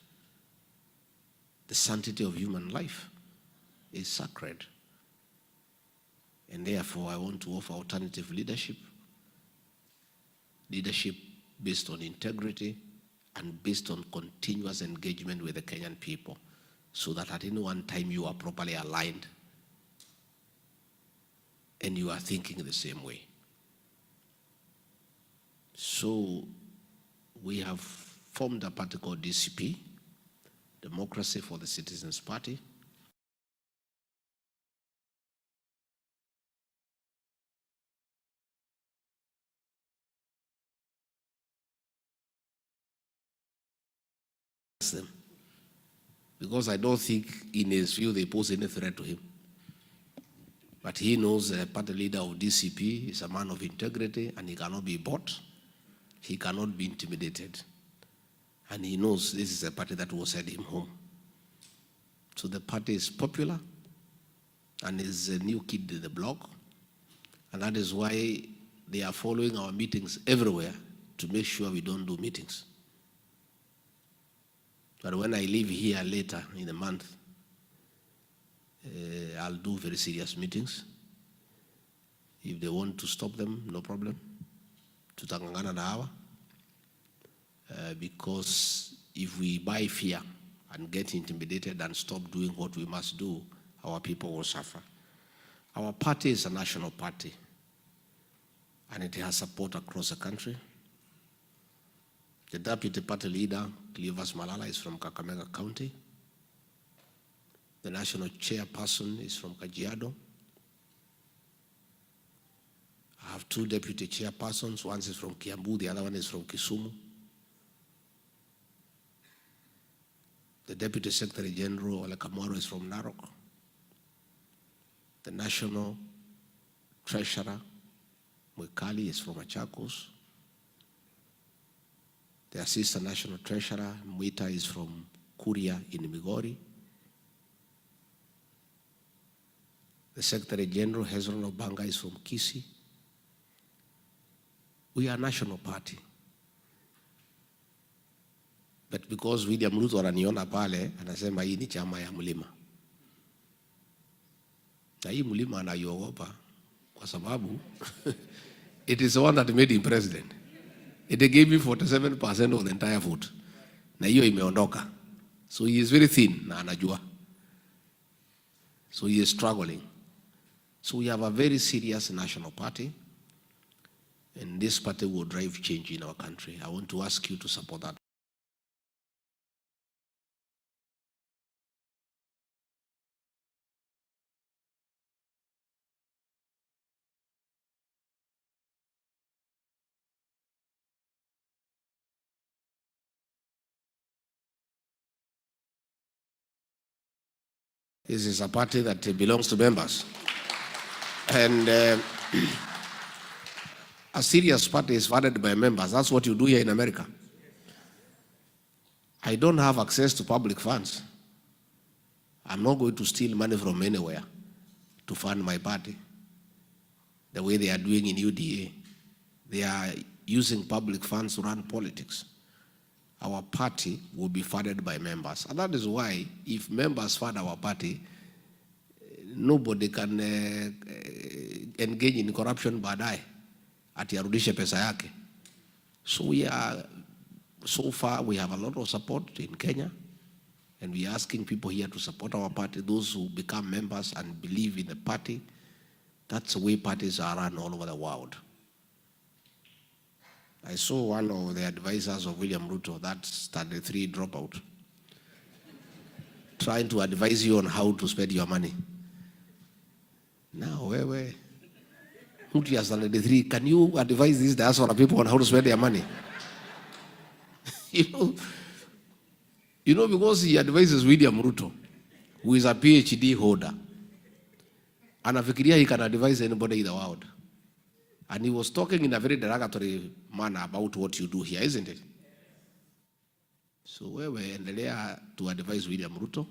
The sanctity of human life is sacred. And therefore, I want to offer alternative leadership. Leadership based on integrity and based on continuous engagement with the Kenyan people, so that at any one time you are properly aligned and you are thinking the same way. So we have formed a party called DCP, Democracy for the Citizens Party. Them. Because I don't think in his view they pose any threat to him. But he knows the party leader of DCP is a man of integrity and he cannot be bought. He cannot be intimidated. And he knows this is a party that will send him home. So the party is popular and is a new kid in the block. And that is why they are following our meetings everywhere to make sure we don't do meetings. But when I leave here later in the month, I'll do very serious meetings. If they want to stop them, no problem. Tutangangana na hawa. Because if we buy fear and get intimidated and stop doing what we must do, our people will suffer. Our party is a national party, and it has support across the country. The deputy party leader, Cleophas Malala, is from Kakamega County. The national chairperson is from Kajiado. I have two deputy chairpersons. One is from Kiambu, the other one is from Kisumu. The deputy secretary general, Ole Kamwaro, is from Narok. The national treasurer, Mwikali, is from Machakos. The assistant national treasurer, Mwita, is from Kuria in Migori. The secretary general, Hezron Obanga, is from Kisii. We are a national party. But because William Ruto ananiona pale, anasema hii ni chama ya mlima. Na hii mlima anaiogopa kwa sababu it is the one that made him president. It gave me 47% of the entire vote. Na hiyo imeondoka. So he is very thin na anajua. So he is struggling. So we have a very serious national party, and this party will drive change in our country. I want to ask you to support that. This is a party that belongs to members. And a serious party is funded by members. That's what you do here in America. I don't have access to public funds. I'm not going to steal money from anywhere to fund my party. The way they are doing in UDA. They are using public funds to run politics. Our party will be funded by members. And that is why, if members fund our party, nobody can engage in corruption baadaye ati arudishe pesa yake. So far we have a lot of support in Kenya, and we are asking people here to support our party, those who become members and believe in the party. That's the way parties are run all over the world. I saw one of the advisors of William Ruto, that standard 3 dropout, trying to advise you on how to spend your money. Now, where? Mtu ya standard 3, can you advise these diaspora people on how to spend their money? you know, because he advises William Ruto, who is a PhD holder, anafikiria he can advise anybody in the world. And he was talking in a very derogatory manner about what you do here, isn't it? So wewe endelea to advise William Ruto,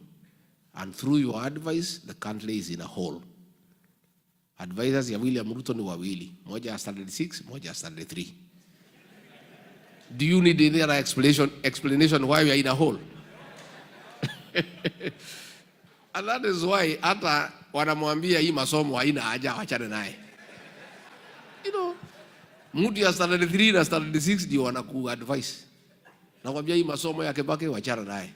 and through your advice, the country is in a hole. Advisors ya William Ruto ni wawili, moja ya standard 6, moja ya standard 3. Do you need any other explanation why we are in a hole? And that is why hata wanamwambia hii masomo haina haja, wachane naye. You know, mtu ya standard 3 na standard 6 ndio wanaku advice. Nakwambia hii masomo ya Kibaki wachana naye.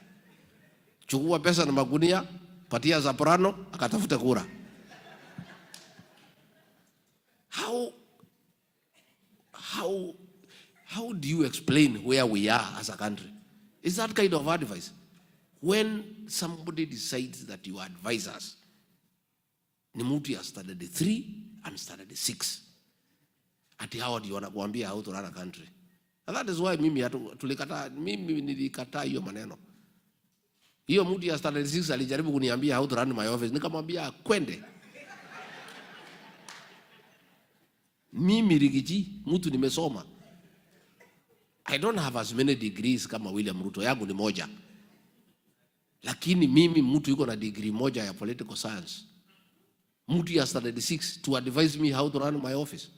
Chukua pesa na magunia, patia Soprano akatafute kura. How do you explain where we are as a country? Is that kind of advice? When somebody decides that you advise us, ni mtu ya standard 3 and standard 6. Ati hao ndio wanakuambia how to run a country. And that is why mimi nilikataa hiyo maneno. Hiyo mtu ya standard 6 alijaribu kuniambia how to run my office. Nikamwambia kwende. Mimi Rigiji, mtu nimesoma. I don't have as many degrees kama William Ruto, yangu ni moja. Lakini mimi mtu yuko na degree moja ya political science. Mtu ya standard 6 to advise me how to run my office.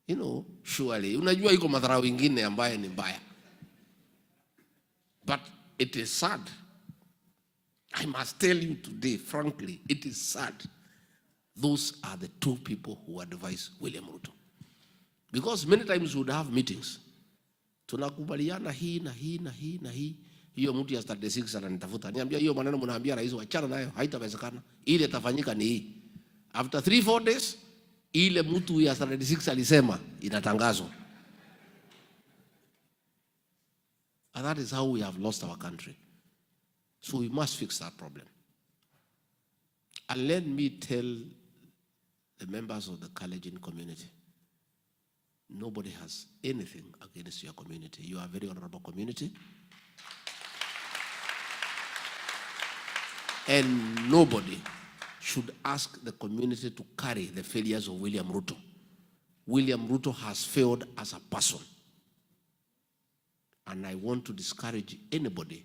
You know, surely, unajua iko madharau ingine ambaye ni mbaya. But it is sad. I must tell you today, frankly, it is sad. Those are the two people who advise William Ruto. Because many times we would have meetings. Tunakubaliana hii na hii na hii na hii. Hiyo mtu ya standard 6 ananitafuta. Niambia hiyo maneno mnaambia rais wachana nayo, haitawezekana. Ile itafanyika ni hii. After 3-4 days, ile mtu ya standard 6 alisema inatangazwa. And that is how we have lost our country. So we must fix that problem. And let me tell the members of the Kalenjin community, nobody has anything against your community. You are a very honorable community. And nobody should ask the community to carry the failures of William Ruto. William Ruto has failed as a person. And I want to discourage anybody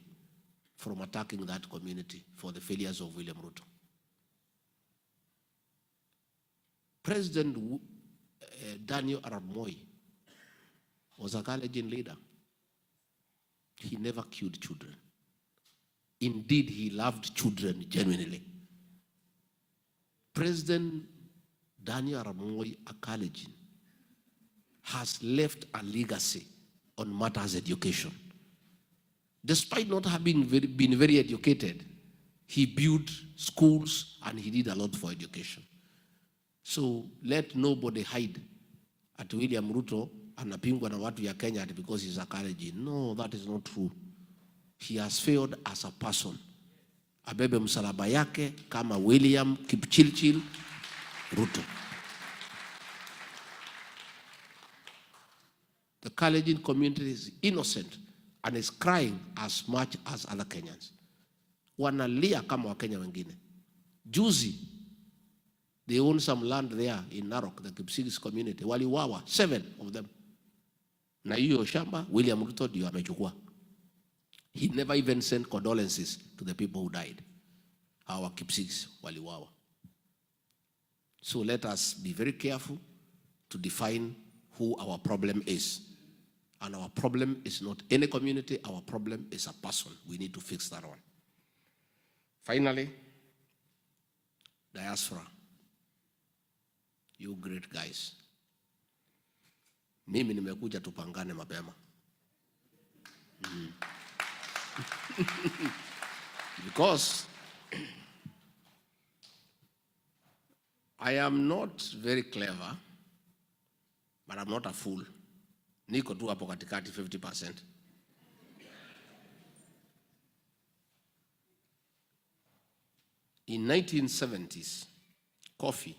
from attacking that community for the failures of William Ruto. President Daniel Arap Moi was a Kalenjin leader. He never killed children. Indeed, he loved children genuinely. President Daniel Arap Moi, a Kalenjin, has left a legacy on matters education. Despite not having been very educated, he built schools and he did a lot for education. So let nobody hide at William Ruto anapingwa na watu ya Kenya because he's a Kalenjin. No, that is not true. He has failed as a person. Abebe msalaba yake kama William Kipchirchir Ruto. The Kalenjin community is innocent and is crying as much as other Kenyans. Wanalia kama Wakenya wengine. Juzi, they own some land there in Narok, the Kipsigis community. Waliwawa, 7 of them. Na hiyo shamba, William Ruto ndio amechukua. He never even sent condolences to the people who died. Our Kipsigis waliwawa. So let us be very careful to define who our problem is. And our problem is not any community, our problem is a person. We need to fix that one. Finally, diaspora. You great guys. Mimi nimekuja tupangane mapema. Because I am not very clever, but I'm not a fool. Niko tu hapo katikati 50%. In 1970s, coffee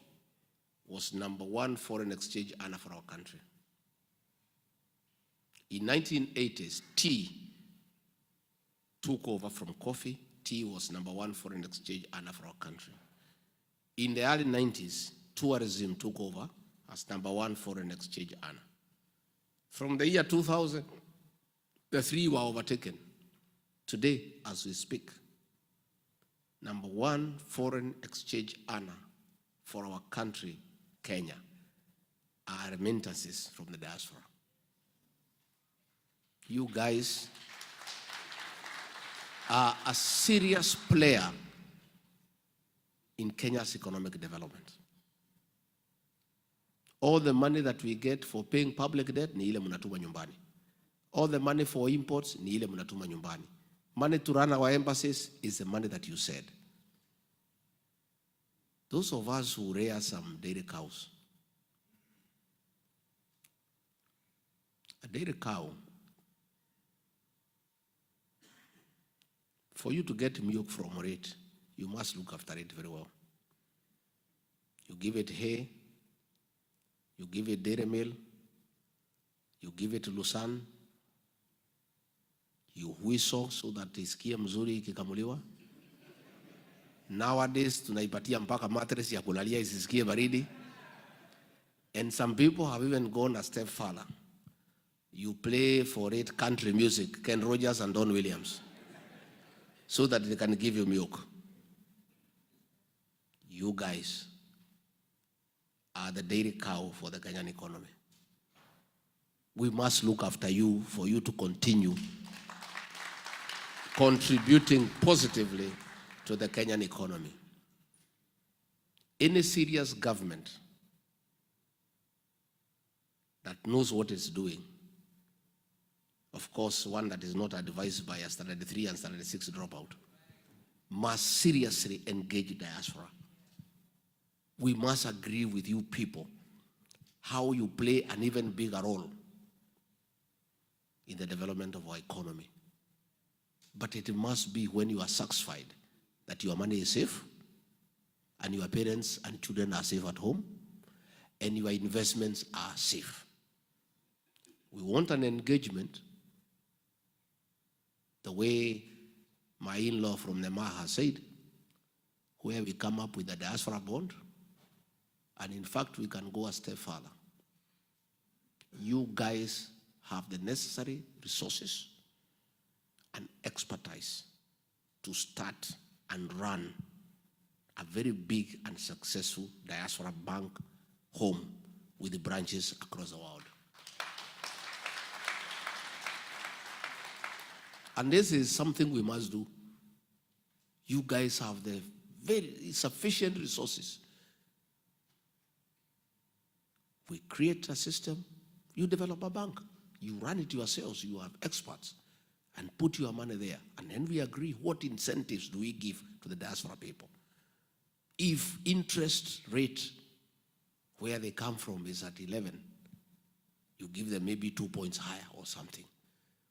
was #1 foreign exchange earner for our country. In 1980s, tea took over from coffee. Tea was #1 foreign exchange earner for our country. In the early 90s, tourism took over as number one foreign exchange earner. From the year 2000, the three were overtaken. Today, as we speak, number one foreign exchange earner for our country, Kenya, are remittances from the diaspora. You guys are a serious player in Kenya's economic development. All the money that we get for paying public debt ni ile munatuma nyumbani. All the money for imports ni ile munatuma nyumbani. Money to run our embassies is the money that you said. Those of us who rear some dairy cows, a dairy cow, for you to get milk from it, you must look after it very well. You give it hay, you give it dairy meal, you give it Lusan, you whistle so that isikie mzuri ikikamuliwa. Nowadays, tunaipatia mpaka mattress ya kulalia isisikie baridi. And some people have even gone a step further. You play for it country music, Ken Rogers and Don Williams, so that they can give you milk. You guys are the dairy cow for the Kenyan economy. We must look after you for you to continue contributing positively to the Kenyan economy. Any serious government that knows what it's doing, of course, one that is not advised by a Standard 3 and Standard 6 dropout, must seriously engage diaspora. We must agree with you people how you play an even bigger role in the development of our economy. But it must be when you are satisfied that your money is safe and your parents and children are safe at home and your investments are safe. We want an engagement the way my in-law from Nema has said, where we come up with a diaspora bond, and in fact, we can go a step further. You guys have the necessary resources and expertise to start and run a very big and successful diaspora bank home with the branches across the world. And this is something we must do. You guys have the very sufficient resources. We create a system, you develop a bank, you run it yourselves, you have experts, and put your money there. And then we agree what incentives do we give to the diaspora people. If interest rate where they come from is at 11, you give them maybe 2 points higher or something.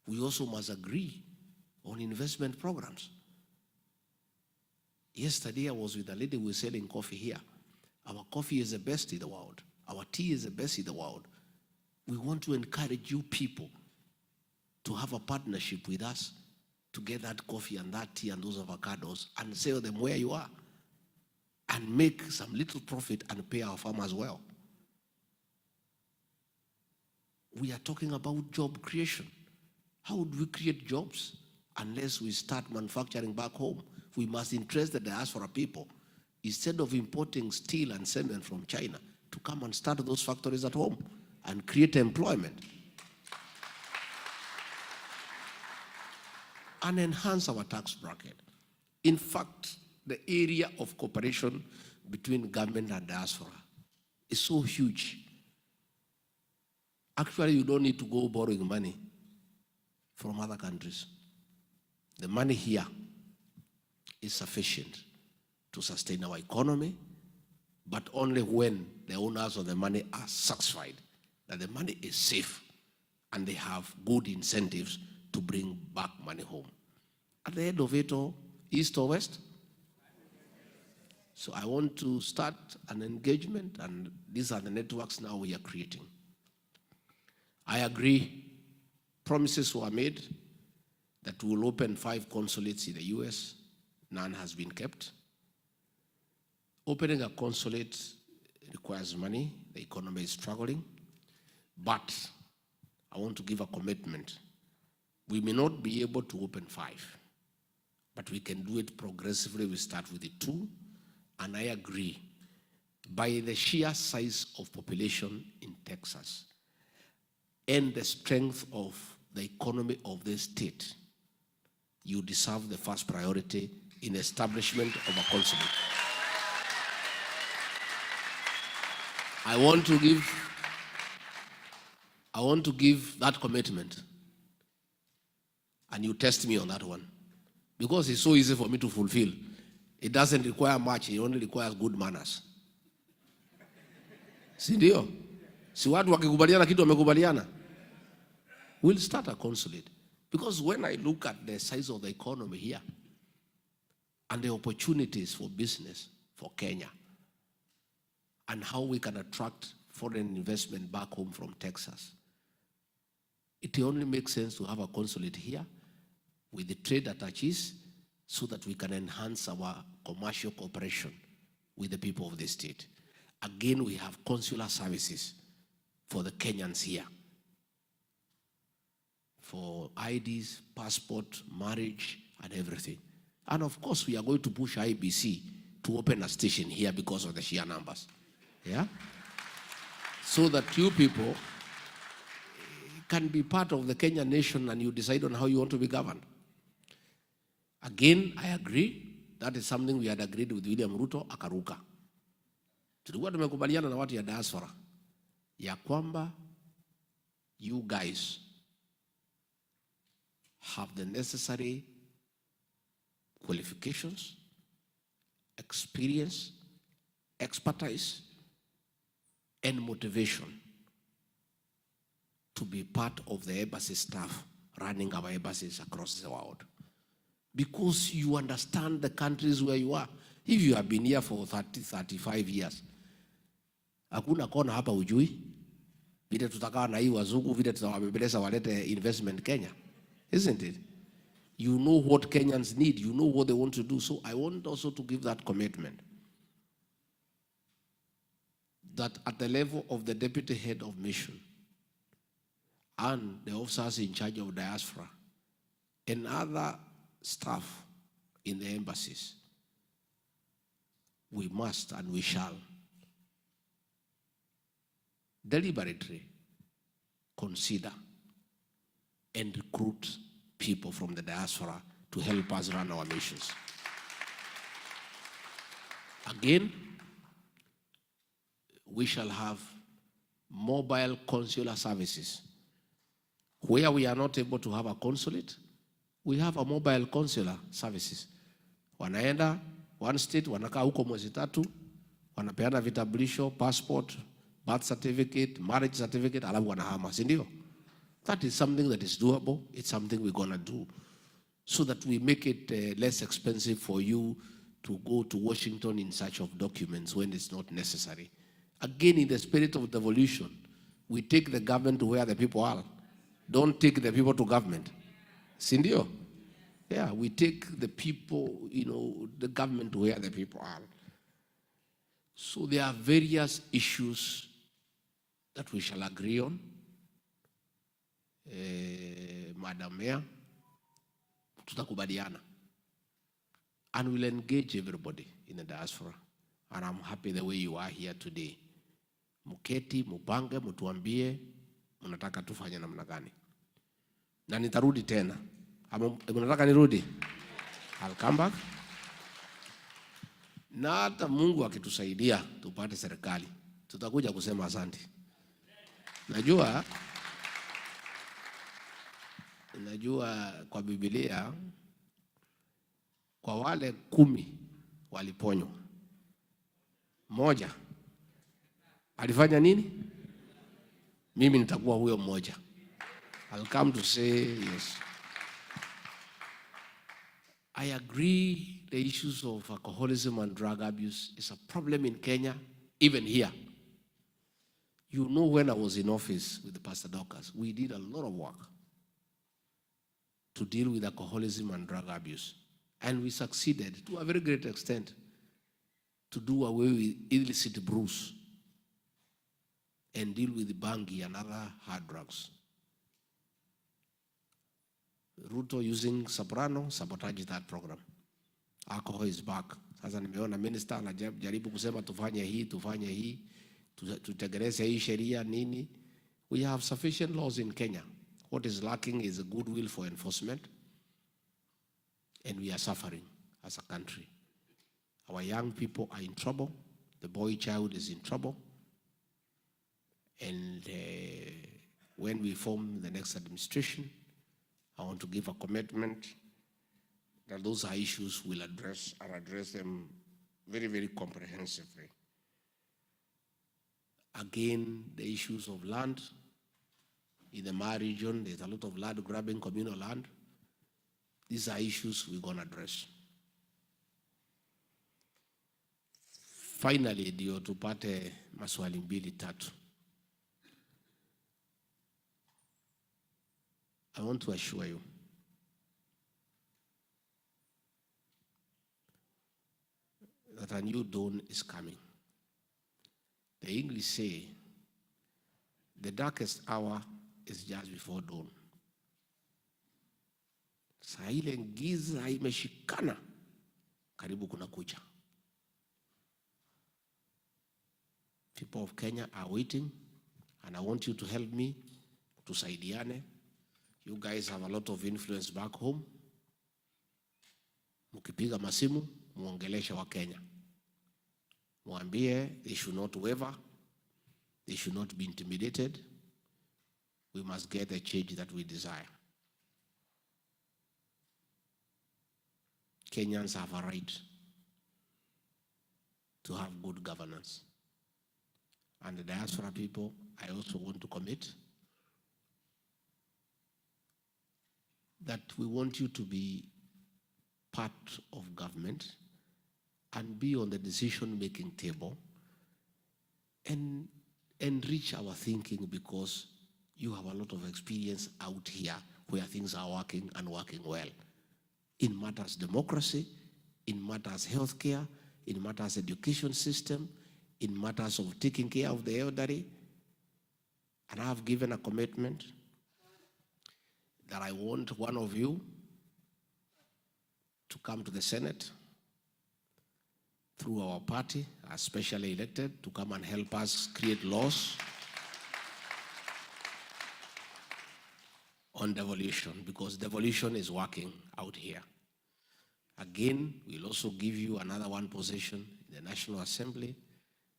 We also must agree on investment programs. Yesterday I was with a lady who was selling coffee here. Our coffee is the best in the world. Our tea is the best in the world. We want to encourage you people to have a partnership with us to get that coffee and that tea and those avocados and sell them where you are and make some little profit and pay our farmers well. We are talking about job creation. How would we create jobs unless we start manufacturing back home? We must interest the diaspora people, instead of importing steel and cement from China, to come and start those factories at home and create employment and enhance our tax bracket. In fact, the area of cooperation between government and diaspora is so huge. Actually, you don't need to go borrowing money from other countries. The money here is sufficient to sustain our economy, but only when the owners of the money are satisfied that the money is safe and they have good incentives to bring back money home. At the end of it all, east or west? So I want to start an engagement, and these are the networks now we are creating. I agree, promises were made that we will open 5 consulates in the US. None has been kept. Opening a consulate requires money. The economy is struggling. But I want to give a commitment. We may not be able to open 5, but we can do it progressively. We start with the 2, and I agree. By the sheer size of population in Texas and the strength of the economy of this state, you deserve the first priority in establishment of a consulate. I want to give that commitment, and you test me on that one, because it's so easy for me to fulfill. It doesn't require much, it only requires good manners. Si ndio? Si watu wakikubaliana kitu wamekubaliana. We'll start a consulate, because when I look at the size of the economy here and the opportunities for business for Kenya and how we can attract foreign investment back home from Texas, it only makes sense to have a consulate here with the trade attaches so that we can enhance our commercial cooperation with the people of the state. Again, we have consular services for the Kenyans here, for IDs, passport, marriage, and everything. And of course, we are going to push IBC to open a station here because of the sheer numbers. Yeah? So that you people can be part of the Kenyan nation and you decide on how you want to be governed. Again, I agree. That is something we had agreed with William Ruto, akaruka. Tulikuwa tumekubaliana na watu ya diaspora ya kwamba you guys have the necessary qualifications, experience, expertise, and motivation to be part of the embassy staff running our embassies across the world. Because you understand the countries where you are. If you have been here for 30, 35 years, hakuna kona hapa ujui, vile tutakaa na hii wazungu, vile tutawabembeleza walete investment Kenya. Isn't it? You know what Kenyans need. You know what they want to do. So I want also to give that commitment that at the level of the deputy head of mission and the officers in charge of diaspora and other staff in the embassies, we must and we shall deliberately consider and recruit people from the diaspora to help us run our missions. Again, we shall have mobile consular services. Where we are not able to have a consulate, we have a mobile consular services. Wanaenda one state, wanakaa huko mwezi 3, wanapeana vitambulisho, passport, birth certificate, marriage certificate, alafu wanahama, si ndio? That is something that is doable. It's something we're going to do so that we make it less expensive for you to go to Washington in search of documents when it's not necessary. Again, in the spirit of devolution, we take the government to where the people are. Don't take the people to government. Si ndio? Yeah, we take the people, the government to where the people are. So there are various issues that we shall agree on. Madam Mayor, tutakubaliana. And we'll engage everybody in the diaspora. And I'm happy the way you are here today. Muketi, mupange, mutuambie, munataka tufanye namna gani. Na nitarudi tena. Munataka nirudi? I'll come back. Na hata Mungu akitusaidia tupate serikali, tutakuja kusema asante. Najua kwa Biblia kwa wale 10 waliponywa, mmoja alifanya nini? Mimi nitakuwa huyo mmoja. I'll come to say yes. I agree the issues of alcoholism and drug abuse is a problem in Kenya, even here. You know, when I was in office with Pastor Dorcas, we did a lot of work to deal with alcoholism and drug abuse. And we succeeded to a very great extent. to do away with illicit brews and deal with bangi and other hard drugs. Ruto using Soprano sabotages that program. Alcohol is back. Sasa nimeona minister anajaribu kusema tufanye hii, tutekeleze hii sheria nini. We have sufficient laws in Kenya. What is lacking is a goodwill for enforcement, and we are suffering as a country. Our young people are in trouble. The boy child is in trouble. And when we form the next administration, I want to give a commitment that those are issues we'll address them very, very comprehensively. Again, the issues of land. In the Mar region, there's a lot of land grabbing, communal land. These are issues we're going to address. Finally, ndio tupate maswali mbili tatu. I want to assure you that a new dawn is coming. The English say, the darkest hour is just before dawn. Saa ile giza imeshikana, karibu kuna kucha. People of Kenya are waiting, and I want you to help me, tusaidiane. You guys have a lot of influence back home. Mukipiga masimu, muongeleshe wa Kenya. Muambie they should not waver, they should not be intimidated. We must get the change that we desire. Kenyans have a right to have good governance. And the diaspora people, I also want to commit that we want you to be part of government and be on the decision-making table and enrich our thinking, because you have a lot of experience out here where things are working and working well. In matters democracy, in matters healthcare, in matters education system, in matters of taking care of the elderly. And I have given a commitment that I want one of you to come to the Senate through our party, as specially elected, to come and help us create laws on devolution, because devolution is working out here. Again, we'll also give you another one position in the National Assembly,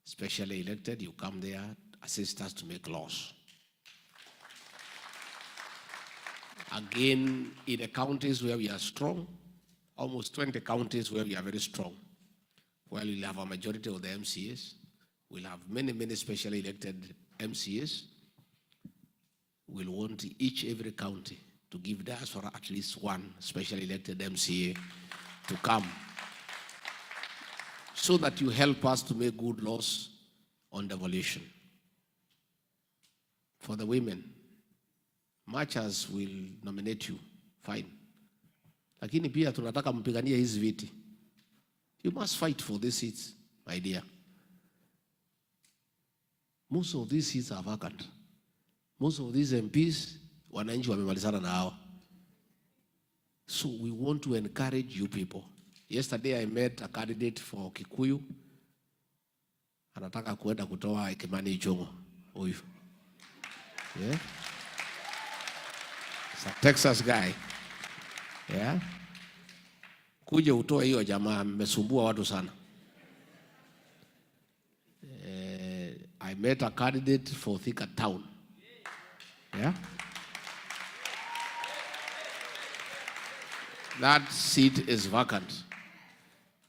specially elected. You come there, assist us to make laws. Again, in the counties where we are strong, almost 20 counties where we are very strong, where we'll have a majority of the MCAs, we'll have many, many specially elected MCAs. We'll want every county to give diaspora at least one specially elected MCA to come, so that you help us to make good laws on devolution. For the women, much as we'll nominate you, fine. Lakini pia tunataka mpiganie hizi viti. You must fight for these seats, my dear. Most of these seats are vacant. Most of these MPs, wananchi wamemalizana na hawa. So we want to encourage you people. Yesterday I met a candidate for Kikuyu. Anataka kuenda kutoa Kimani Ichung'wa. Huyu. Yeah. It's a Texas guy. Yeah. Kuja utoe hiyo jamaa, mmesumbua watu sana. I met a candidate for Thika Town. Yeah. That seat is vacant.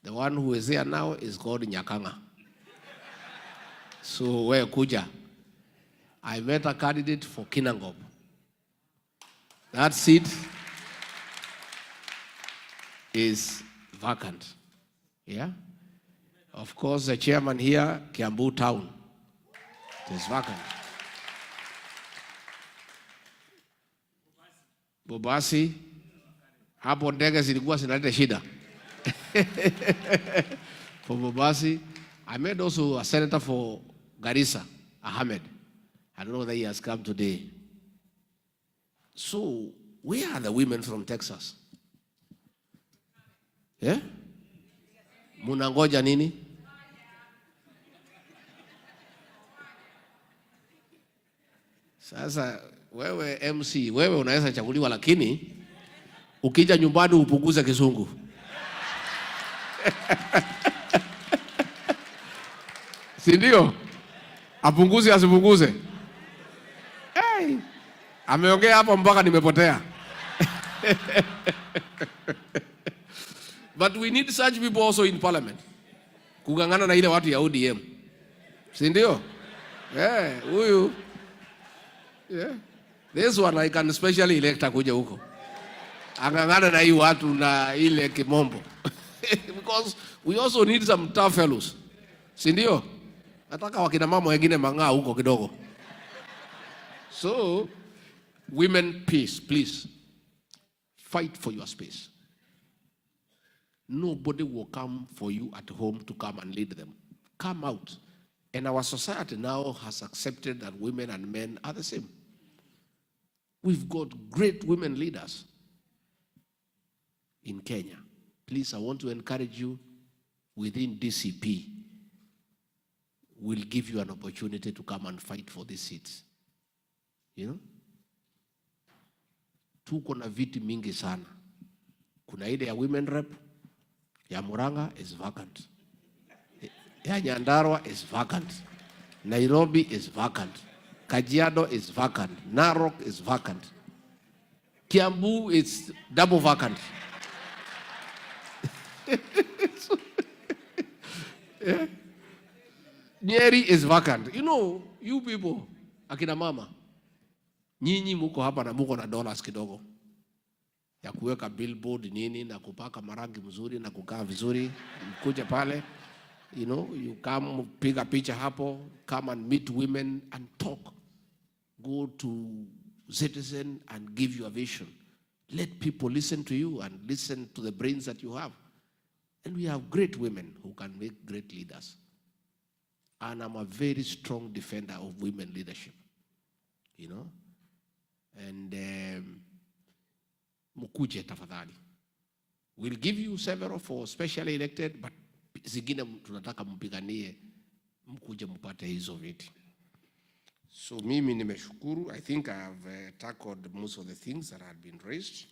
The one who is there now is called Nyakanga. So where kuja? I met a candidate for Kinangop. That seat is vacant. Yeah. Of course, the chairman here, Kiambu Town, it is vacant. Bobasi, hapo ndege zilikuwa zinaleta shida. for Bobasi. I met also a senator for Garissa, Ahmed. I don't know whether he has come today. So, where are the women from Texas? Yeah? Munangoja nini? Sasa, wewe MC, wewe unaweza chaguliwa lakini, ukija nyumbani upunguze kizungu. Si ndio? Apunguze asipunguze? Hey, ameongea hapo mpaka nimepotea. But we need such people also in parliament. Kugangana na ile watu ya ODM. Si ndio? Yeah, huyu. Yeah. This one I can specially elect akuja huko. Angangana na hii watu na ile kimombo. Because we also need some tough fellows. Si ndio? Nataka wakina mama wengine mang'aa huko kidogo. So, women, peace, please. Fight for your space. Nobody will come for you at home to come and lead them. Come out. And our society now has accepted that women and men are the same. We've got great women leaders in Kenya. Please, I want to encourage you, within DCP, we'll give you an opportunity to come and fight for these seats. You know? Tuko na viti mingi sana. Kuna ile ya women rep, ya Murang'a is vacant. Ya Nyandarua is vacant. Nairobi is vacant. Kajiado is vacant. Narok is vacant. Kiambu is double vacant. Yeah. Nyeri is vacant. You know, you people, akina mama, nyinyi muko hapa na muko na dollars kidogo ya kuweka billboard nini na kupaka marangi mzuri na kukaa vizuri, mkuje pale, you know, you come piga picha hapo, come and meet women and talk. Go to Citizen and give your vision. Let people listen to you and listen to the brains that you have. And we have great women who can make great leaders. And I'm a very strong defender of women leadership, you know. And mukuje tafadhali. We'll give you several for specially elected, but zingine tunataka mpiganie, mkuje mpate hizo viti. So mimi nimeshukuru. I think I have tackled most of the things that had been raised.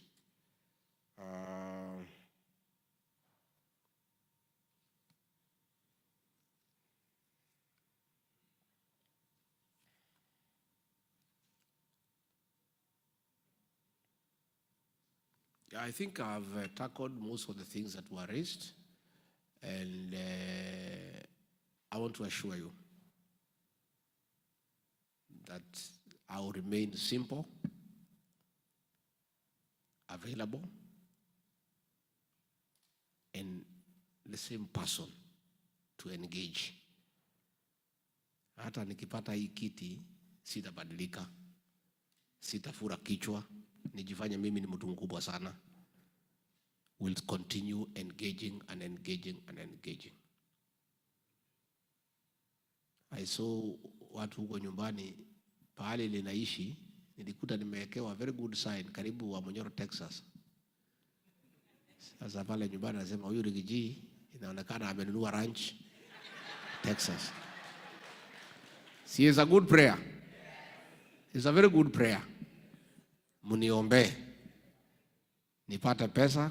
I think I've tackled most of the things that were raised, and I want to assure you that I will remain simple, available, and the same person to engage. Hata nikipata hii kiti, sitabadilika, sitafura kichwa, nijifanye mimi ni mtu mkubwa sana. We'll continue engaging and engaging and engaging. I saw watu huko nyumbani, pahali linaishi, nilikuta nimewekewa very good sign, karibu wa Monyoro, Texas. Sasa pale nyumbani nasema huyu Rigiji, inaonekana amenunua ranch, Texas. See, it's a good prayer. It's a very good prayer. Muniombe nipate pesa,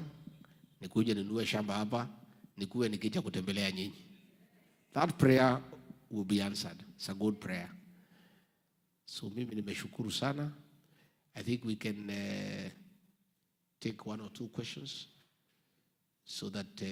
nikuje ninunue shamba hapa, nikuwe nikija kutembelea nyinyi. That prayer will be answered. It's a good prayer. So mimi nimeshukuru sana. I think we can take one or two questions so that